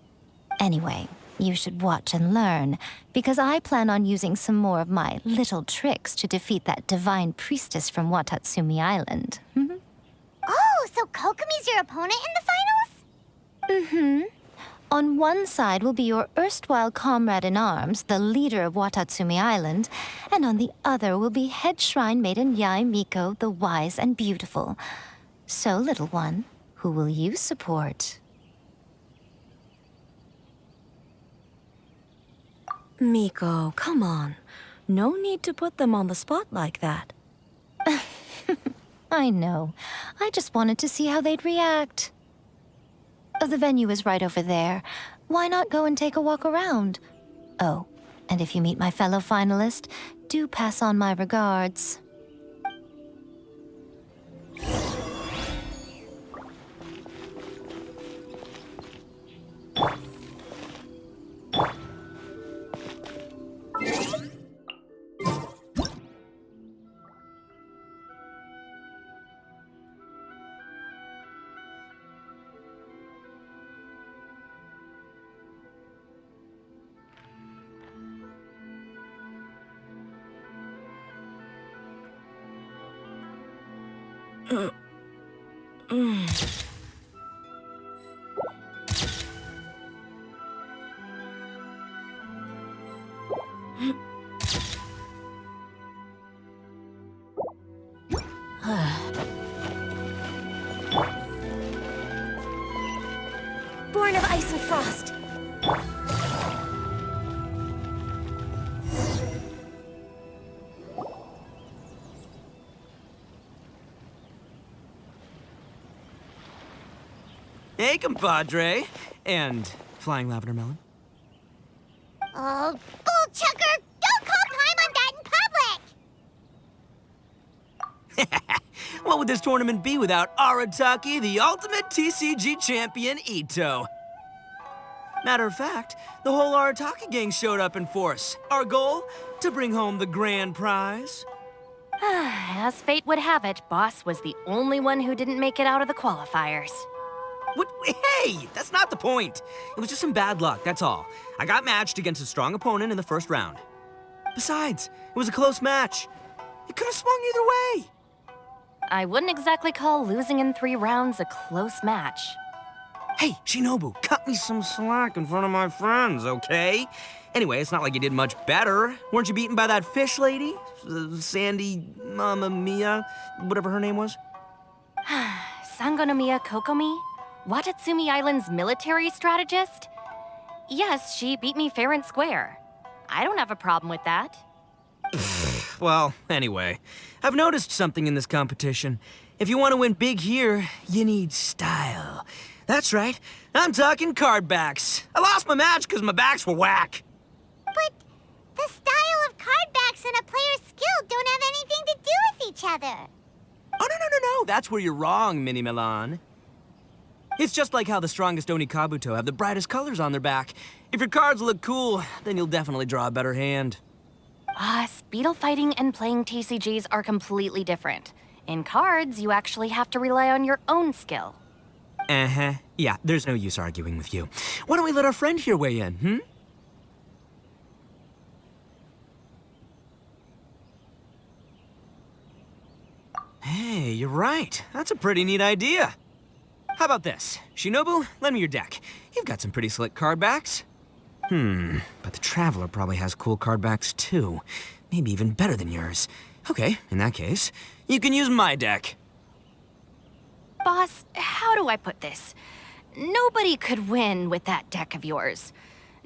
Anyway, you should watch and learn, because I plan on using some more of my little tricks to defeat that divine priestess from Watatsumi Island. Oh, so Kokomi's your opponent in the finals? Mm-hmm. On one side will be your erstwhile comrade-in-arms, the leader of Watatsumi Island, and on the other will be head shrine maiden Yae Miko, the wise and beautiful. So, little one, who will you support? Miko, come on. No need to put them on the spot like that. I know. I just wanted to see how they'd react. The venue is right over there. Why not go and take a walk around? Oh, and if you meet my fellow finalist, do pass on my regards. Born of ice and frost. Hey, compadre. And flying lavender melon. Oh, bullchucker! Don't call time on that in public! What would this tournament be without Arataki, the ultimate TCG champion, Ito? Matter of fact, the whole Arataki gang showed up in force. Our goal? To bring home the grand prize. As fate would have it, Boss was the only one who didn't make it out of the qualifiers. What? Hey, that's not the point. It was just some bad luck, that's all. I got matched against a strong opponent in the first round. Besides, it was a close match. It could have swung either way. I wouldn't exactly call losing in 3 rounds a close match. Hey, Shinobu, cut me some slack in front of my friends, okay? Anyway, it's not like you did much better. Weren't you beaten by that fish lady? Sandy Mamma Mia, whatever her name was? Sangonomiya Kokomi? Watatsumi Island's military strategist? Yes, she beat me fair and square. I don't have a problem with that. Well, anyway, I've noticed something in this competition. If you want to win big here, you need style. That's right, I'm talking card backs. I lost my match because my backs were whack. But the style of card backs and a player's skill don't have anything to do with each other. Oh, no, that's where you're wrong, Mini Milan. It's just like how the strongest Oni Kabuto have the brightest colors on their back. If your cards look cool, then you'll definitely draw a better hand. Speedle fighting and playing TCGs are completely different. In cards, you actually have to rely on your own skill. Uh-huh. Yeah, there's no use arguing with you. Why don't we let our friend here weigh in, Hey, you're right. That's a pretty neat idea. How about this? Shinobu, lend me your deck. You've got some pretty slick card backs. But the Traveler probably has cool card backs too. Maybe even better than yours. Okay, in that case, you can use my deck. Boss, how do I put this? Nobody could win with that deck of yours,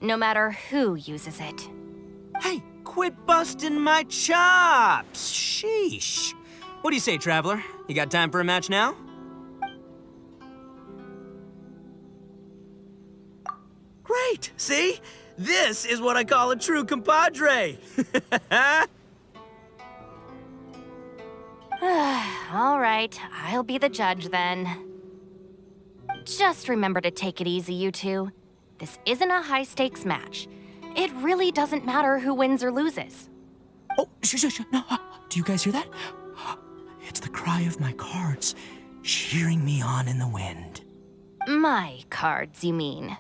no matter who uses it. Hey, quit busting my chops! Sheesh. What do you say, Traveler? You got time for a match now? Great! See? This is what I call a true compadre! All right, I'll be the judge then. Just remember to take it easy, you two. This isn't a high-stakes match. It really doesn't matter who wins or loses. Oh, shh. No, do you guys hear that? It's the cry of my cards, cheering me on in the wind. My cards, you mean?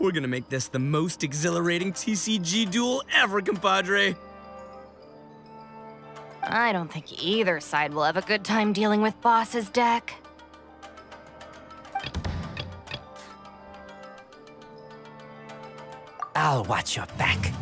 We're gonna make this the most exhilarating TCG duel ever, compadre. I don't think either side will have a good time dealing with Boss's deck. I'll watch your back.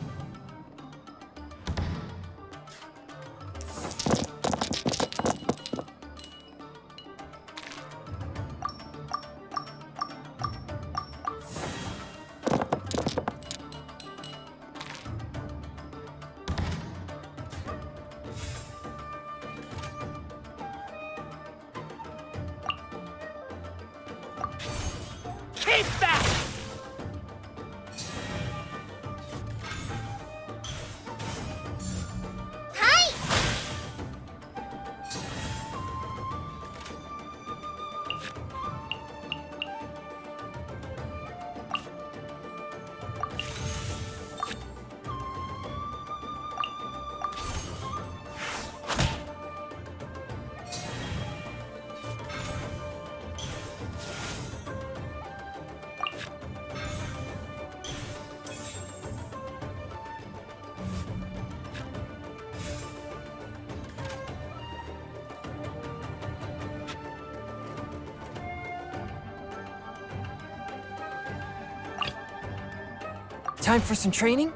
Time for some training?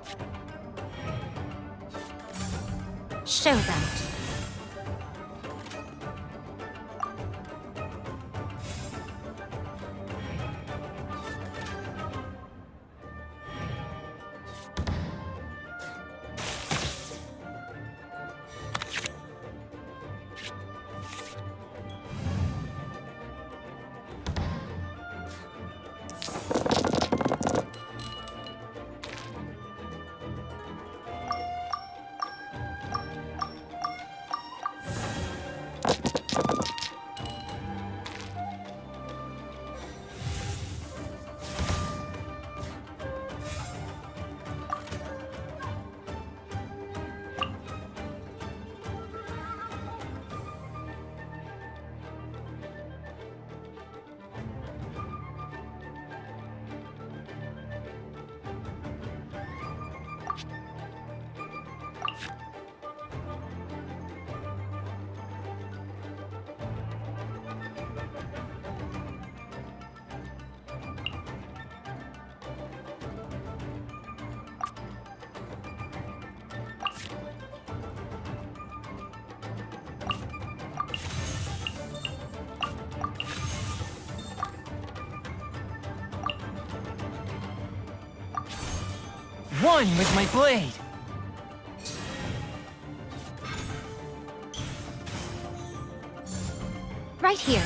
Show them. One with my blade. Right here.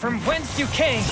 from whence you came.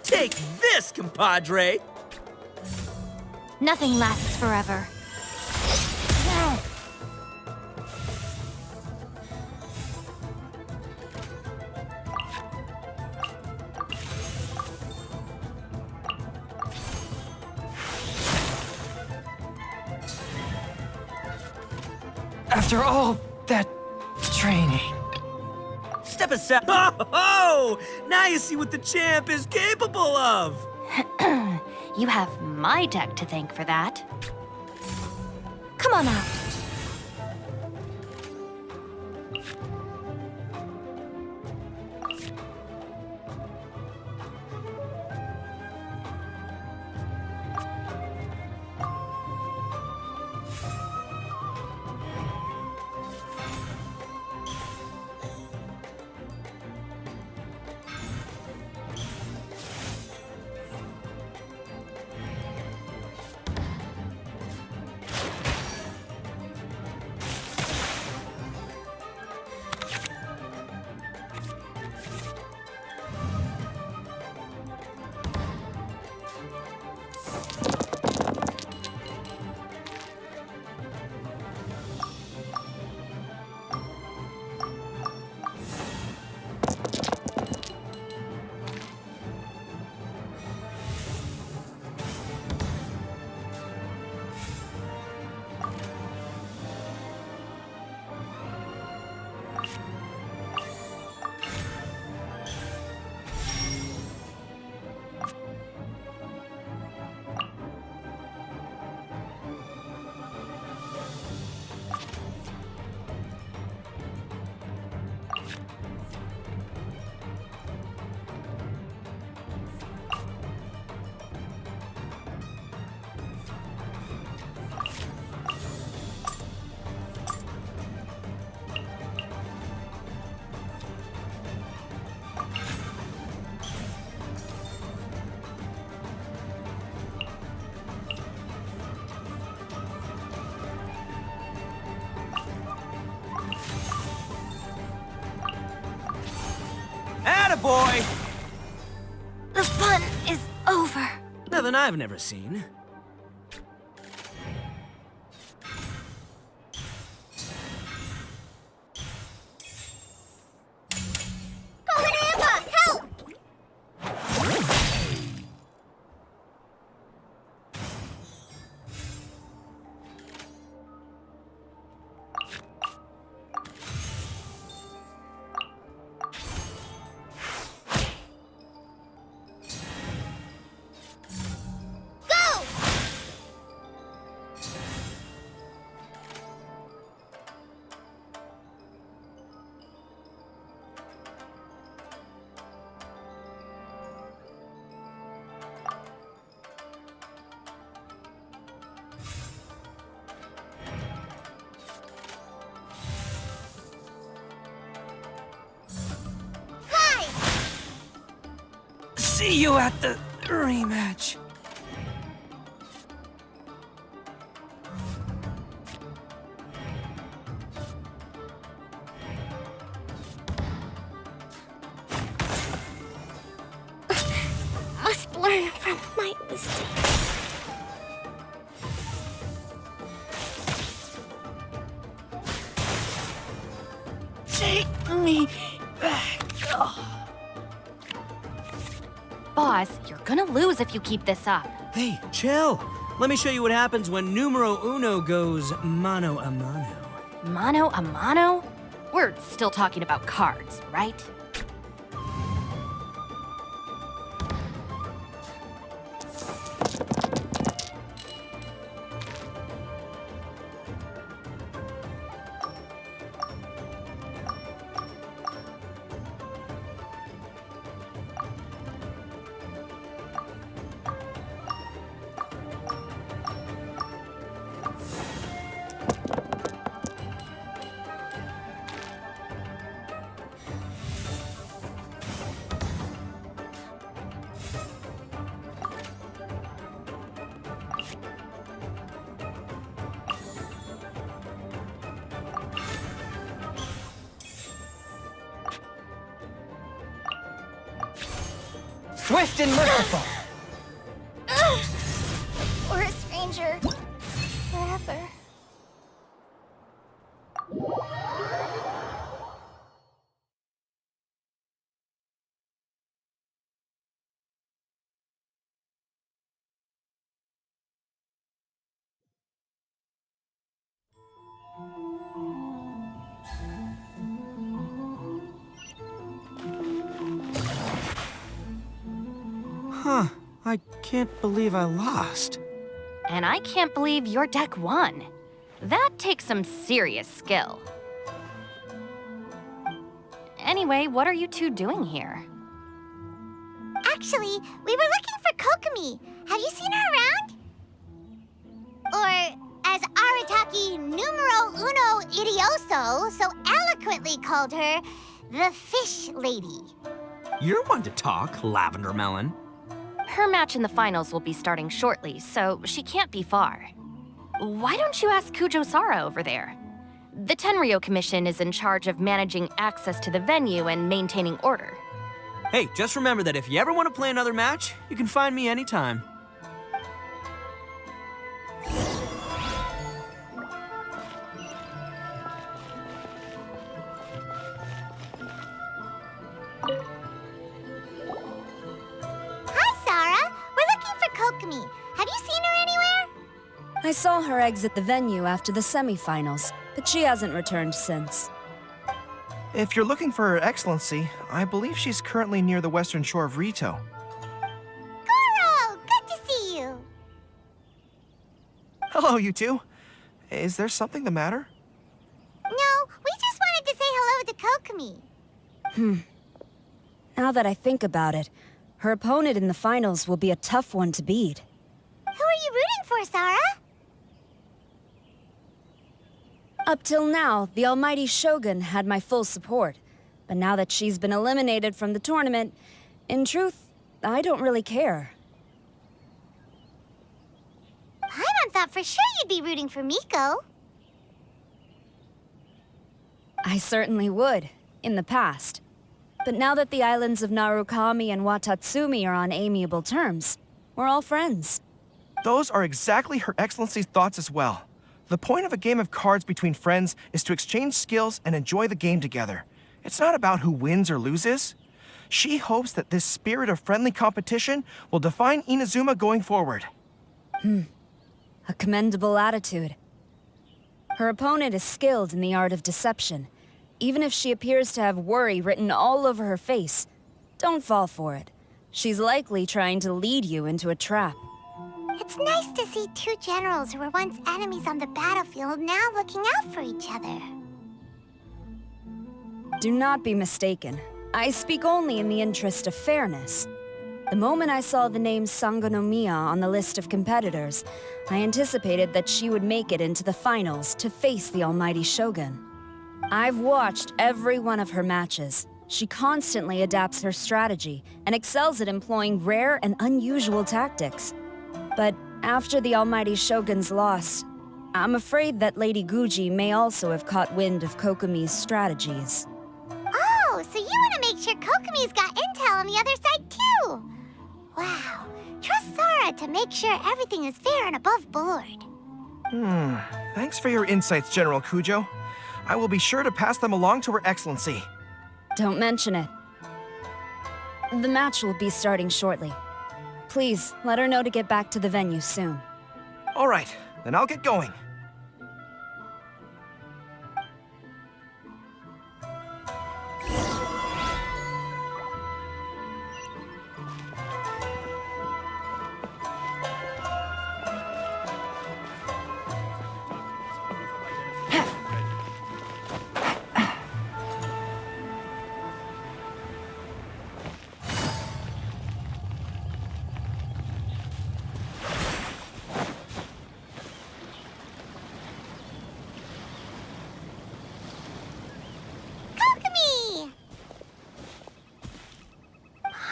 Take this, compadre! Nothing lasts forever. After all that training. Step aside. Oh! Now you see what the champ is capable of! You have my deck to thank for that. Come on out. Attaboy! The fun is over. Nothing I've never seen. See you at the rematch. Must learn from my mistakes. Take me back. Oh. Boss, you're gonna lose if you keep this up. Hey, chill. Let me show you what happens when numero uno goes mano a mano. Mano a mano? We're still talking about cards, right? swift and merciful. Or a stranger. Forever. Huh. I can't believe I lost. And I can't believe your deck won. That takes some serious skill. Anyway, what are you two doing here? Actually, we were looking for Kokomi. Have you seen her around? Or, as Arataki numero uno idioso so eloquently called her, the Fish Lady. You're one to talk, Lavender Melon. Her match in the finals will be starting shortly, so she can't be far. Why don't you ask Kujo-Sara over there? The Tenryo Commission is in charge of managing access to the venue and maintaining order. Hey, just remember that if you ever want to play another match, you can find me anytime. Kokomi. Have you seen her anywhere? I saw her exit the venue after the semifinals, but she hasn't returned since. If you're looking for Her Excellency, I believe she's currently near the western shore of Rito. Goro! Good to see you! Hello, you two. Is there something the matter? No, we just wanted to say hello to Kokomi. Now that I think about it, her opponent in the finals will be a tough one to beat. Who are you rooting for, Sara? Up till now, the almighty Shogun had my full support. But now that she's been eliminated from the tournament, in truth, I don't really care. Paimon thought for sure you'd be rooting for Miko. I certainly would, in the past. But now that the islands of Narukami and Watatsumi are on amiable terms, we're all friends. Those are exactly Her Excellency's thoughts as well. The point of a game of cards between friends is to exchange skills and enjoy the game together. It's not about who wins or loses. She hopes that this spirit of friendly competition will define Inazuma going forward. A commendable attitude. Her opponent is skilled in the art of deception. Even if she appears to have worry written all over her face, don't fall for it. She's likely trying to lead you into a trap. It's nice to see two generals who were once enemies on the battlefield now looking out for each other. Do not be mistaken. I speak only in the interest of fairness. The moment I saw the name Sangonomiya on the list of competitors, I anticipated that she would make it into the finals to face the almighty Shogun. I've watched every one of her matches. She constantly adapts her strategy and excels at employing rare and unusual tactics. But after the almighty Shogun's loss, I'm afraid that Lady Guji may also have caught wind of Kokomi's strategies. Oh, so you want to make sure Kokomi's got intel on the other side too? Wow, trust Sara to make sure everything is fair and above board. Thanks for your insights, General Kujo. I will be sure to pass them along to Her Excellency. Don't mention it. The match will be starting shortly. Please, let her know to get back to the venue soon. All right, then I'll get going.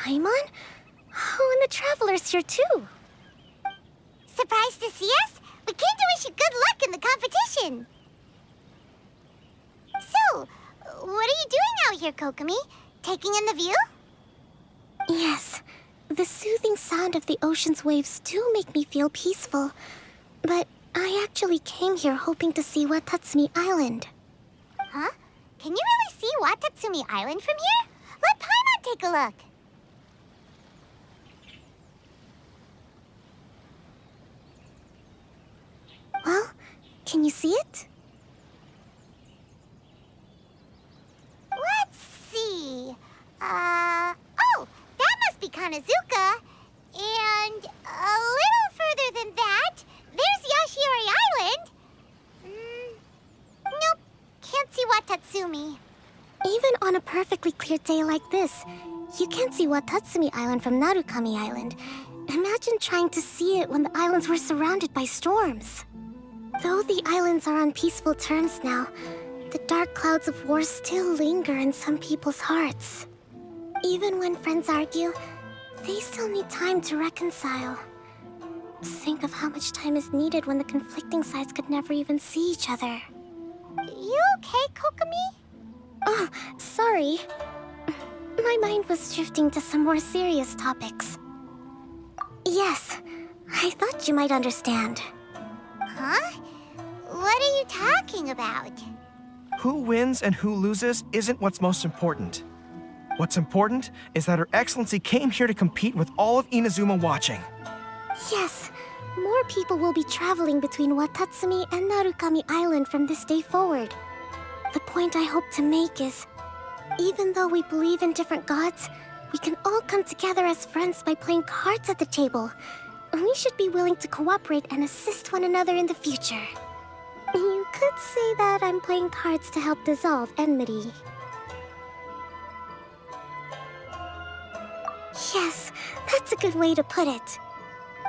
Paimon? Oh, and the Traveler's here too. Surprised to see us? We came to wish you good luck in the competition. So, what are you doing out here, Kokomi? Taking in the view? Yes. The soothing sound of the ocean's waves do make me feel peaceful. But I actually came here hoping to see Watatsumi Island. Huh? Can you really see Watatsumi Island from here? Let Paimon take a look. Well, can you see it? Let's see. Oh, that must be Kanazuka. And a little further than that, there's Yashiori Island. Nope, can't see Watatsumi. Even on a perfectly clear day like this, you can't see Watatsumi Island from Narukami Island. Imagine trying to see it when the islands were surrounded by storms. Though the islands are on peaceful terms now, the dark clouds of war still linger in some people's hearts. Even when friends argue, they still need time to reconcile. Think of how much time is needed when the conflicting sides could never even see each other. You okay, Kokomi? Oh, sorry. My mind was drifting to some more serious topics. Yes, I thought you might understand. Huh? What are you talking about? Who wins and who loses isn't what's most important. What's important is that Her Excellency came here to compete with all of Inazuma watching. Yes, more people will be traveling between Watatsumi and Narukami Island from this day forward. The point I hope to make is, even though we believe in different gods, we can all come together as friends by playing cards at the table. We should be willing to cooperate and assist one another in the future. You could say that I'm playing cards to help dissolve enmity. Yes, that's a good way to put it.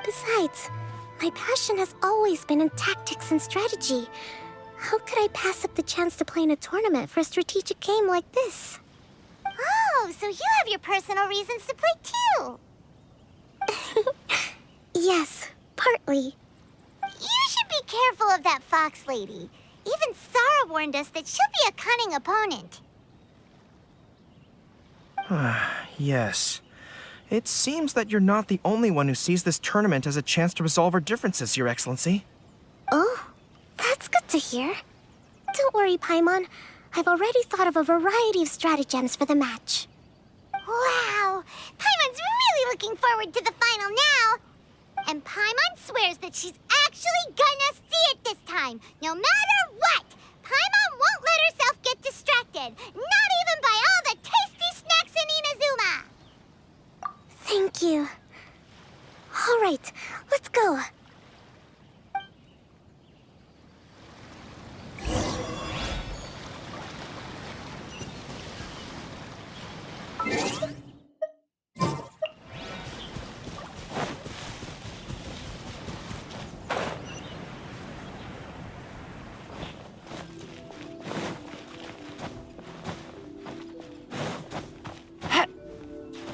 Besides, my passion has always been in tactics and strategy. How could I pass up the chance to play in a tournament for a strategic game like this? Oh, so you have your personal reasons to play too! Yes, partly. You should be careful of that fox lady. Even Sarah warned us that she'll be a cunning opponent. Yes. It seems that you're not the only one who sees this tournament as a chance to resolve our differences, Your Excellency. Oh, that's good to hear. Don't worry, Paimon. I've already thought of a variety of stratagems for the match. Wow! Paimon's really looking forward to the final now! And Paimon swears that she's actually gonna see it this time, no matter what! Paimon won't let herself get distracted, not even by all the tasty snacks in Inazuma! Thank you. All right, let's go.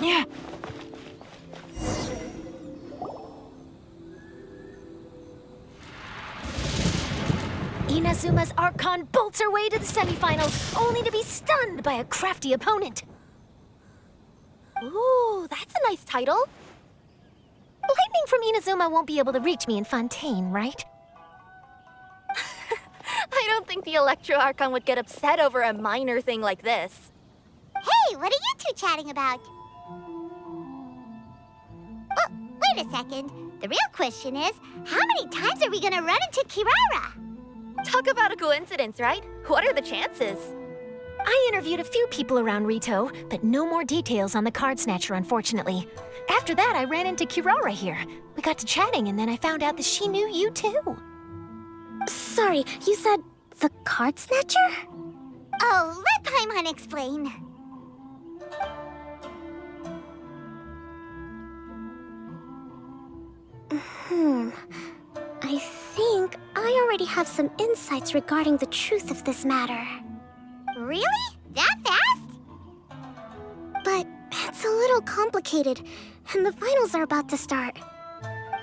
Yeah. Inazuma's Archon bolts her way to the semifinals, only to be stunned by a crafty opponent. Ooh, that's a nice title. Lightning from Inazuma won't be able to reach me in Fontaine, right? I don't think the Electro Archon would get upset over a minor thing like this. Hey, what are you two chatting about? Oh, wait a second. The real question is, how many times are we gonna run into Kirara? Talk about a coincidence, right? What are the chances? I interviewed a few people around Rito, but no more details on the Card Snatcher, unfortunately. After that, I ran into Kirara here. We got to chatting, and then I found out that she knew you too. Sorry, you said the Card Snatcher? Oh, let Paimon explain. I think I already have some insights regarding the truth of this matter. Really? That fast? But it's a little complicated, and the finals are about to start.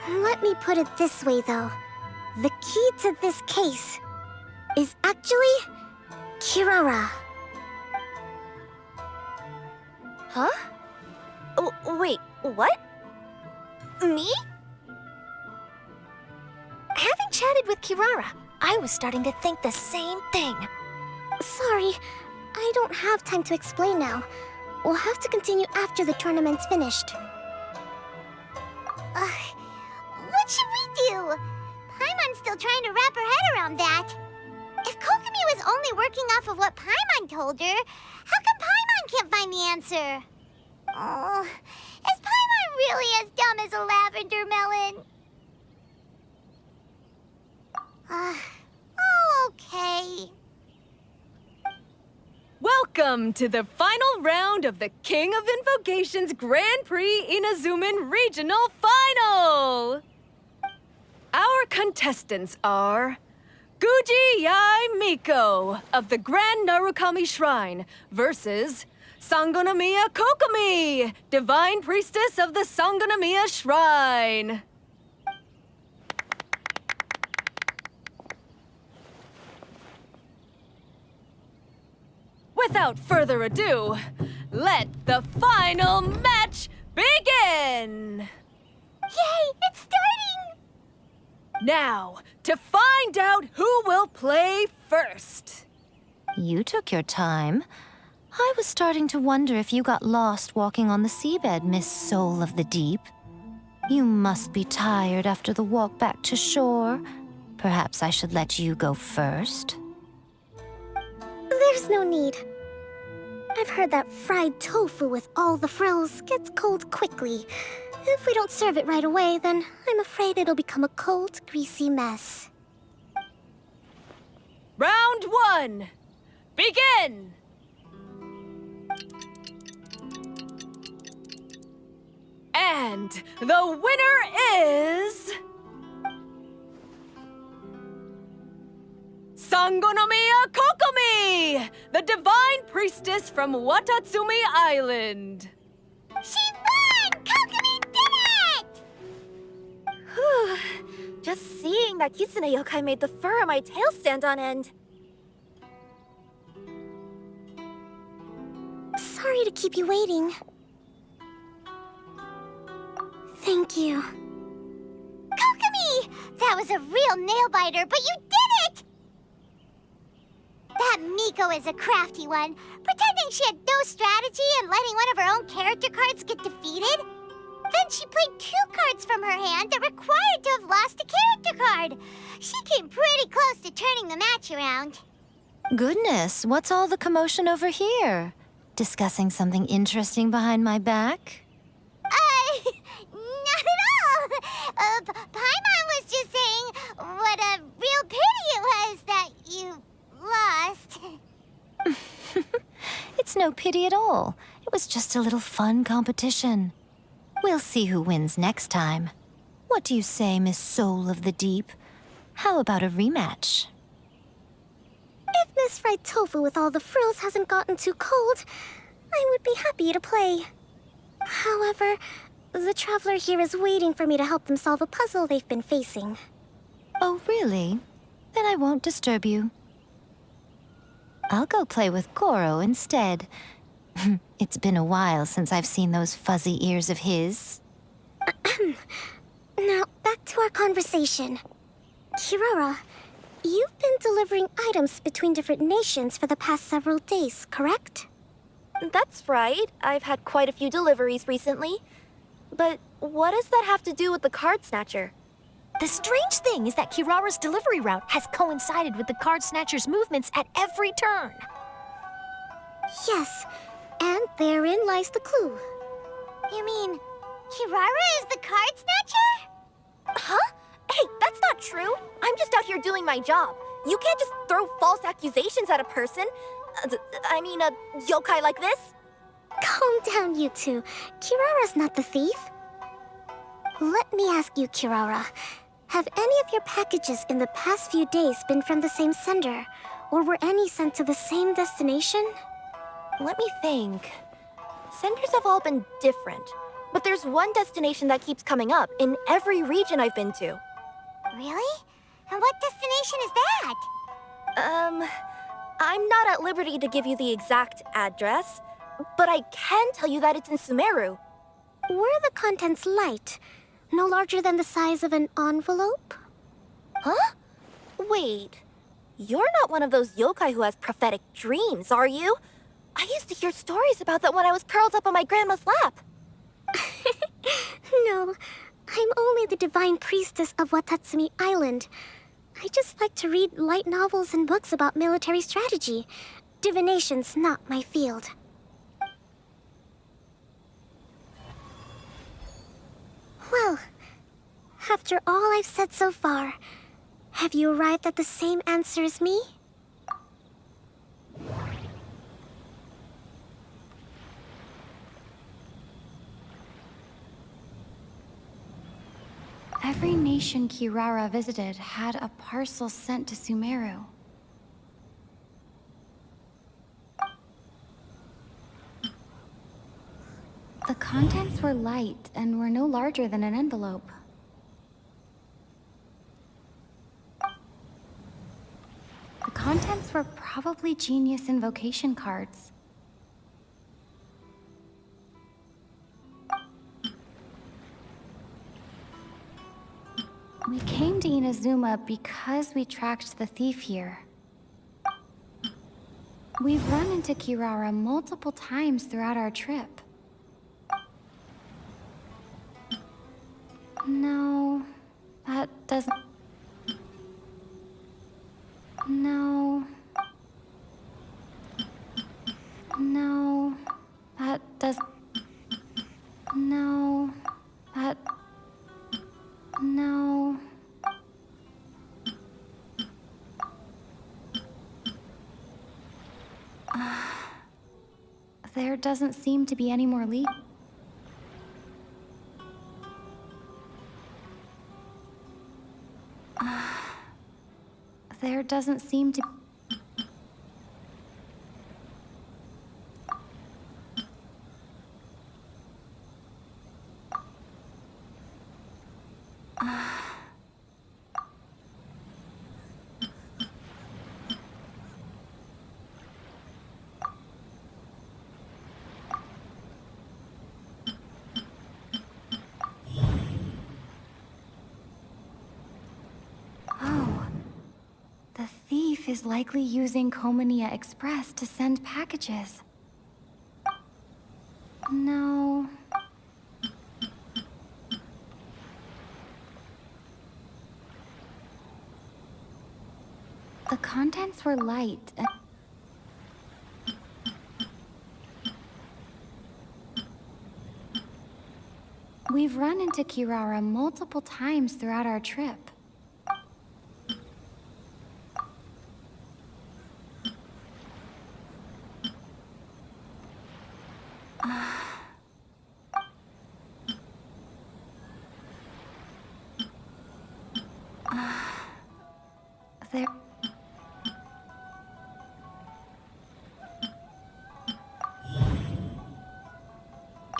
Let me put it this way, though. The key to this case is actually Kirara. Huh? Oh, wait, what? Me? Having chatted with Kirara, I was starting to think the same thing. Sorry, I don't have time to explain now. We'll have to continue after the tournament's finished. What should we do? Paimon's still trying to wrap her head around that. If Kokomi was only working off of what Paimon told her, how come Paimon can't find the answer? Oh, is Paimon really as dumb as a lavender melon? Oh, okay. Welcome to the final round of the King of Invocations Grand Prix Inazuman Regional Final! Our contestants are Guji Yai Miko of the Grand Narukami Shrine versus Sangonomiya Kokomi, Divine Priestess of the Sangonomiya Shrine. Without further ado, let the final match begin! Yay, it's starting! Now, to find out who will play first. You took your time. I was starting to wonder if you got lost walking on the seabed, Miss Soul of the Deep. You must be tired after the walk back to shore. Perhaps I should let you go first. There's no need. I've heard that fried tofu with all the frills gets cold quickly. If we don't serve it right away, then I'm afraid it'll become a cold, greasy mess. Round one, begin! And the winner is... Sangonomiya Kokomi, the Divine Priestess from Watatsumi Island. She won! Kokomi did it! Whew. Just seeing that Kitsune yokai made the fur on my tail stand on end. Sorry to keep you waiting. Thank you. Kokomi! That was a real nail-biter, but you did it! That Miko is a crafty one, pretending she had no strategy and letting one of her own character cards get defeated. Then she played 2 cards from her hand that required to have lost a character card. She came pretty close to turning the match around. Goodness, what's all the commotion over here? Discussing something interesting behind my back? Not at all. Paimon was just saying what a real pity it was that you lost. It's no pity at all. It was just a little fun competition. We'll see who wins next time. What do you say, Miss Soul of the Deep? How about a rematch? If Miss Fried Tofu with all the frills hasn't gotten too cold, I would be happy to play. However, the traveler here is waiting for me to help them solve a puzzle they've been facing. Oh, really? Then I won't disturb you. I'll go play with Goro instead. It's been a while since I've seen those fuzzy ears of his. Now, back to our conversation. Kirara, you've been delivering items between different nations for the past several days, correct? That's right. I've had quite a few deliveries recently. But what does that have to do with the card snatcher? The strange thing is that Kirara's delivery route has coincided with the card snatcher's movements at every turn. Yes, and therein lies the clue. You mean, Kirara is the card snatcher? Huh? Hey, that's not true. I'm just out here doing my job. You can't just throw false accusations at a person. I mean, a yokai like this. Calm down, you two. Kirara's not the thief. Let me ask you, Kirara. Have any of your packages in the past few days been from the same sender? Or were any sent to the same destination? Let me think. Senders have all been different. But there's one destination that keeps coming up in every region I've been to. Really? And what destination is that? I'm not at liberty to give you the exact address, but I can tell you that it's in Sumeru. Were the contents light? No larger than the size of an envelope? Huh? Wait. You're not one of those yokai who has prophetic dreams, are you? I used to hear stories about that when I was curled up on my grandma's lap. No, I'm only the divine priestess of Watatsumi Island. I just like to read light novels and books about military strategy. Divination's not my field. Well, after all I've said so far, have you arrived at the same answer as me? Every nation Kirara visited had a parcel sent to Sumeru. The contents were light and were no larger than an envelope. The contents were probably genius invocation cards. We came to Inazuma because we tracked the thief here. We've run into Kirara multiple times throughout our trip. No, that doesn't... No. No, that doesn't... No, that... No. There doesn't seem to be any more leak. There doesn't seem to... is likely using company Express to send packages. No. The contents were light and... We've run into Kirara multiple times throughout our trip.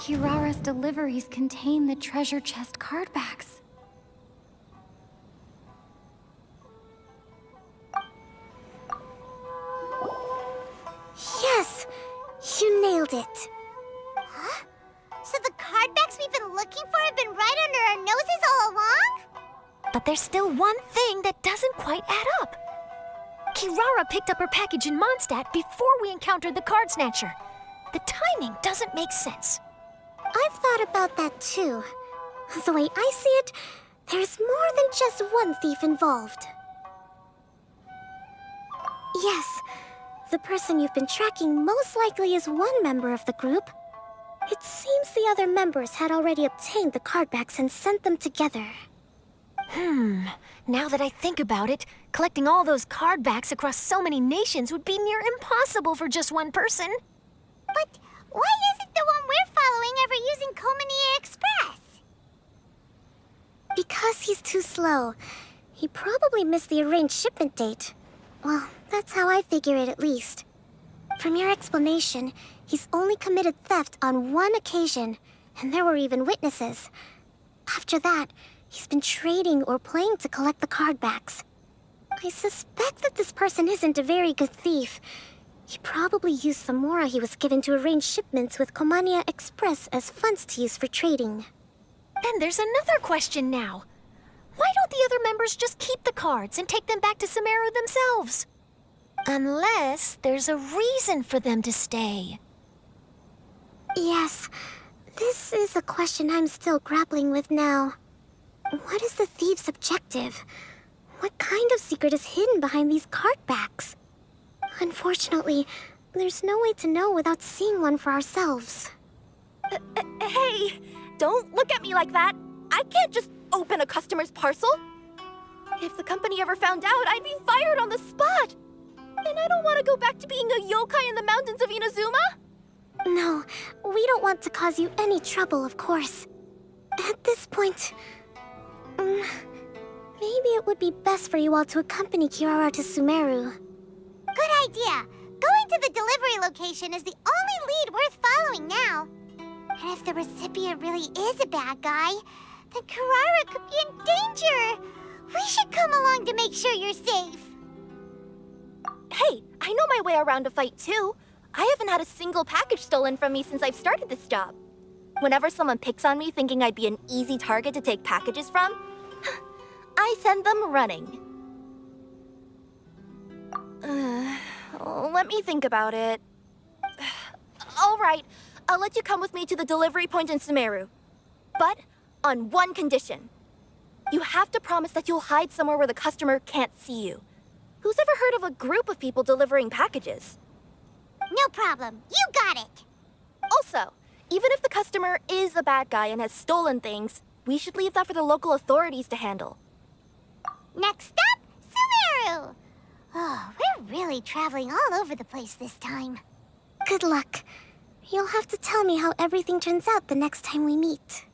Kirara's deliveries contain the treasure chest card backs. Yes! You nailed it! Huh? So the card backs we've been looking for have been right under our noses all along? But there's still one thing that doesn't quite add up. Kirara picked up her package in Mondstadt before we encountered the card snatcher. The timing doesn't make sense. I've thought about that too. The way I see it, there's more than just one thief involved. Yes, the person you've been tracking most likely is one member of the group. It seems the other members had already obtained the card backs and sent them together. Now that I think about it, collecting all those card backs across so many nations would be near impossible for just one person. But why isn't the one we're following ever using company Express? Because he's too slow. He probably missed the arranged shipment date. Well, that's how I figure it at least. From your explanation, he's only committed theft on one occasion, and there were even witnesses. After that, he's been trading or playing to collect the card backs. I suspect that this person isn't a very good thief. He probably used the mora he was given to arrange shipments with company Express as funds to use for trading. And there's another question now. Why don't the other members just keep the cards and take them back to Semerых themselves? Unless there's a reason for them to stay. Yes, this is a question I'm still grappling with now. What is the thief's objective? What kind of secret is hidden behind these card backs? Unfortunately, there's no way to know without seeing one for ourselves. Hey, don't look at me like that. I can't just open a customer's parcel. If the company ever found out, I'd be fired on the spot. And I don't want to go back to being a yokai in the mountains of Inazuma. No, we don't want to cause you any trouble, of course. At this point, maybe it would be best for you all to accompany Kirara to Semerых. Good idea. Going to the delivery location is the only lead worth following now. And if the recipient really is a bad guy, then Kirara could be in danger. We should come along to make sure you're safe. Hey, I know my way around a fight too. I haven't had a single package stolen from me since I've started this job. Whenever someone picks on me thinking I'd be an easy target to take packages from, I send them running. Let me think about it. All right, I'll let you come with me to the delivery point in Semerых. But on one condition. You have to promise that you'll hide somewhere where the customer can't see you. Who's ever heard of a group of people delivering packages? No problem. You got it. Also, even if the customer is a bad guy and has stolen things, we should leave that for the local authorities to handle. Next up, Semerых! Oh, we're really traveling all over the place this time. Good luck. You'll have to tell me how everything turns out the next time we meet.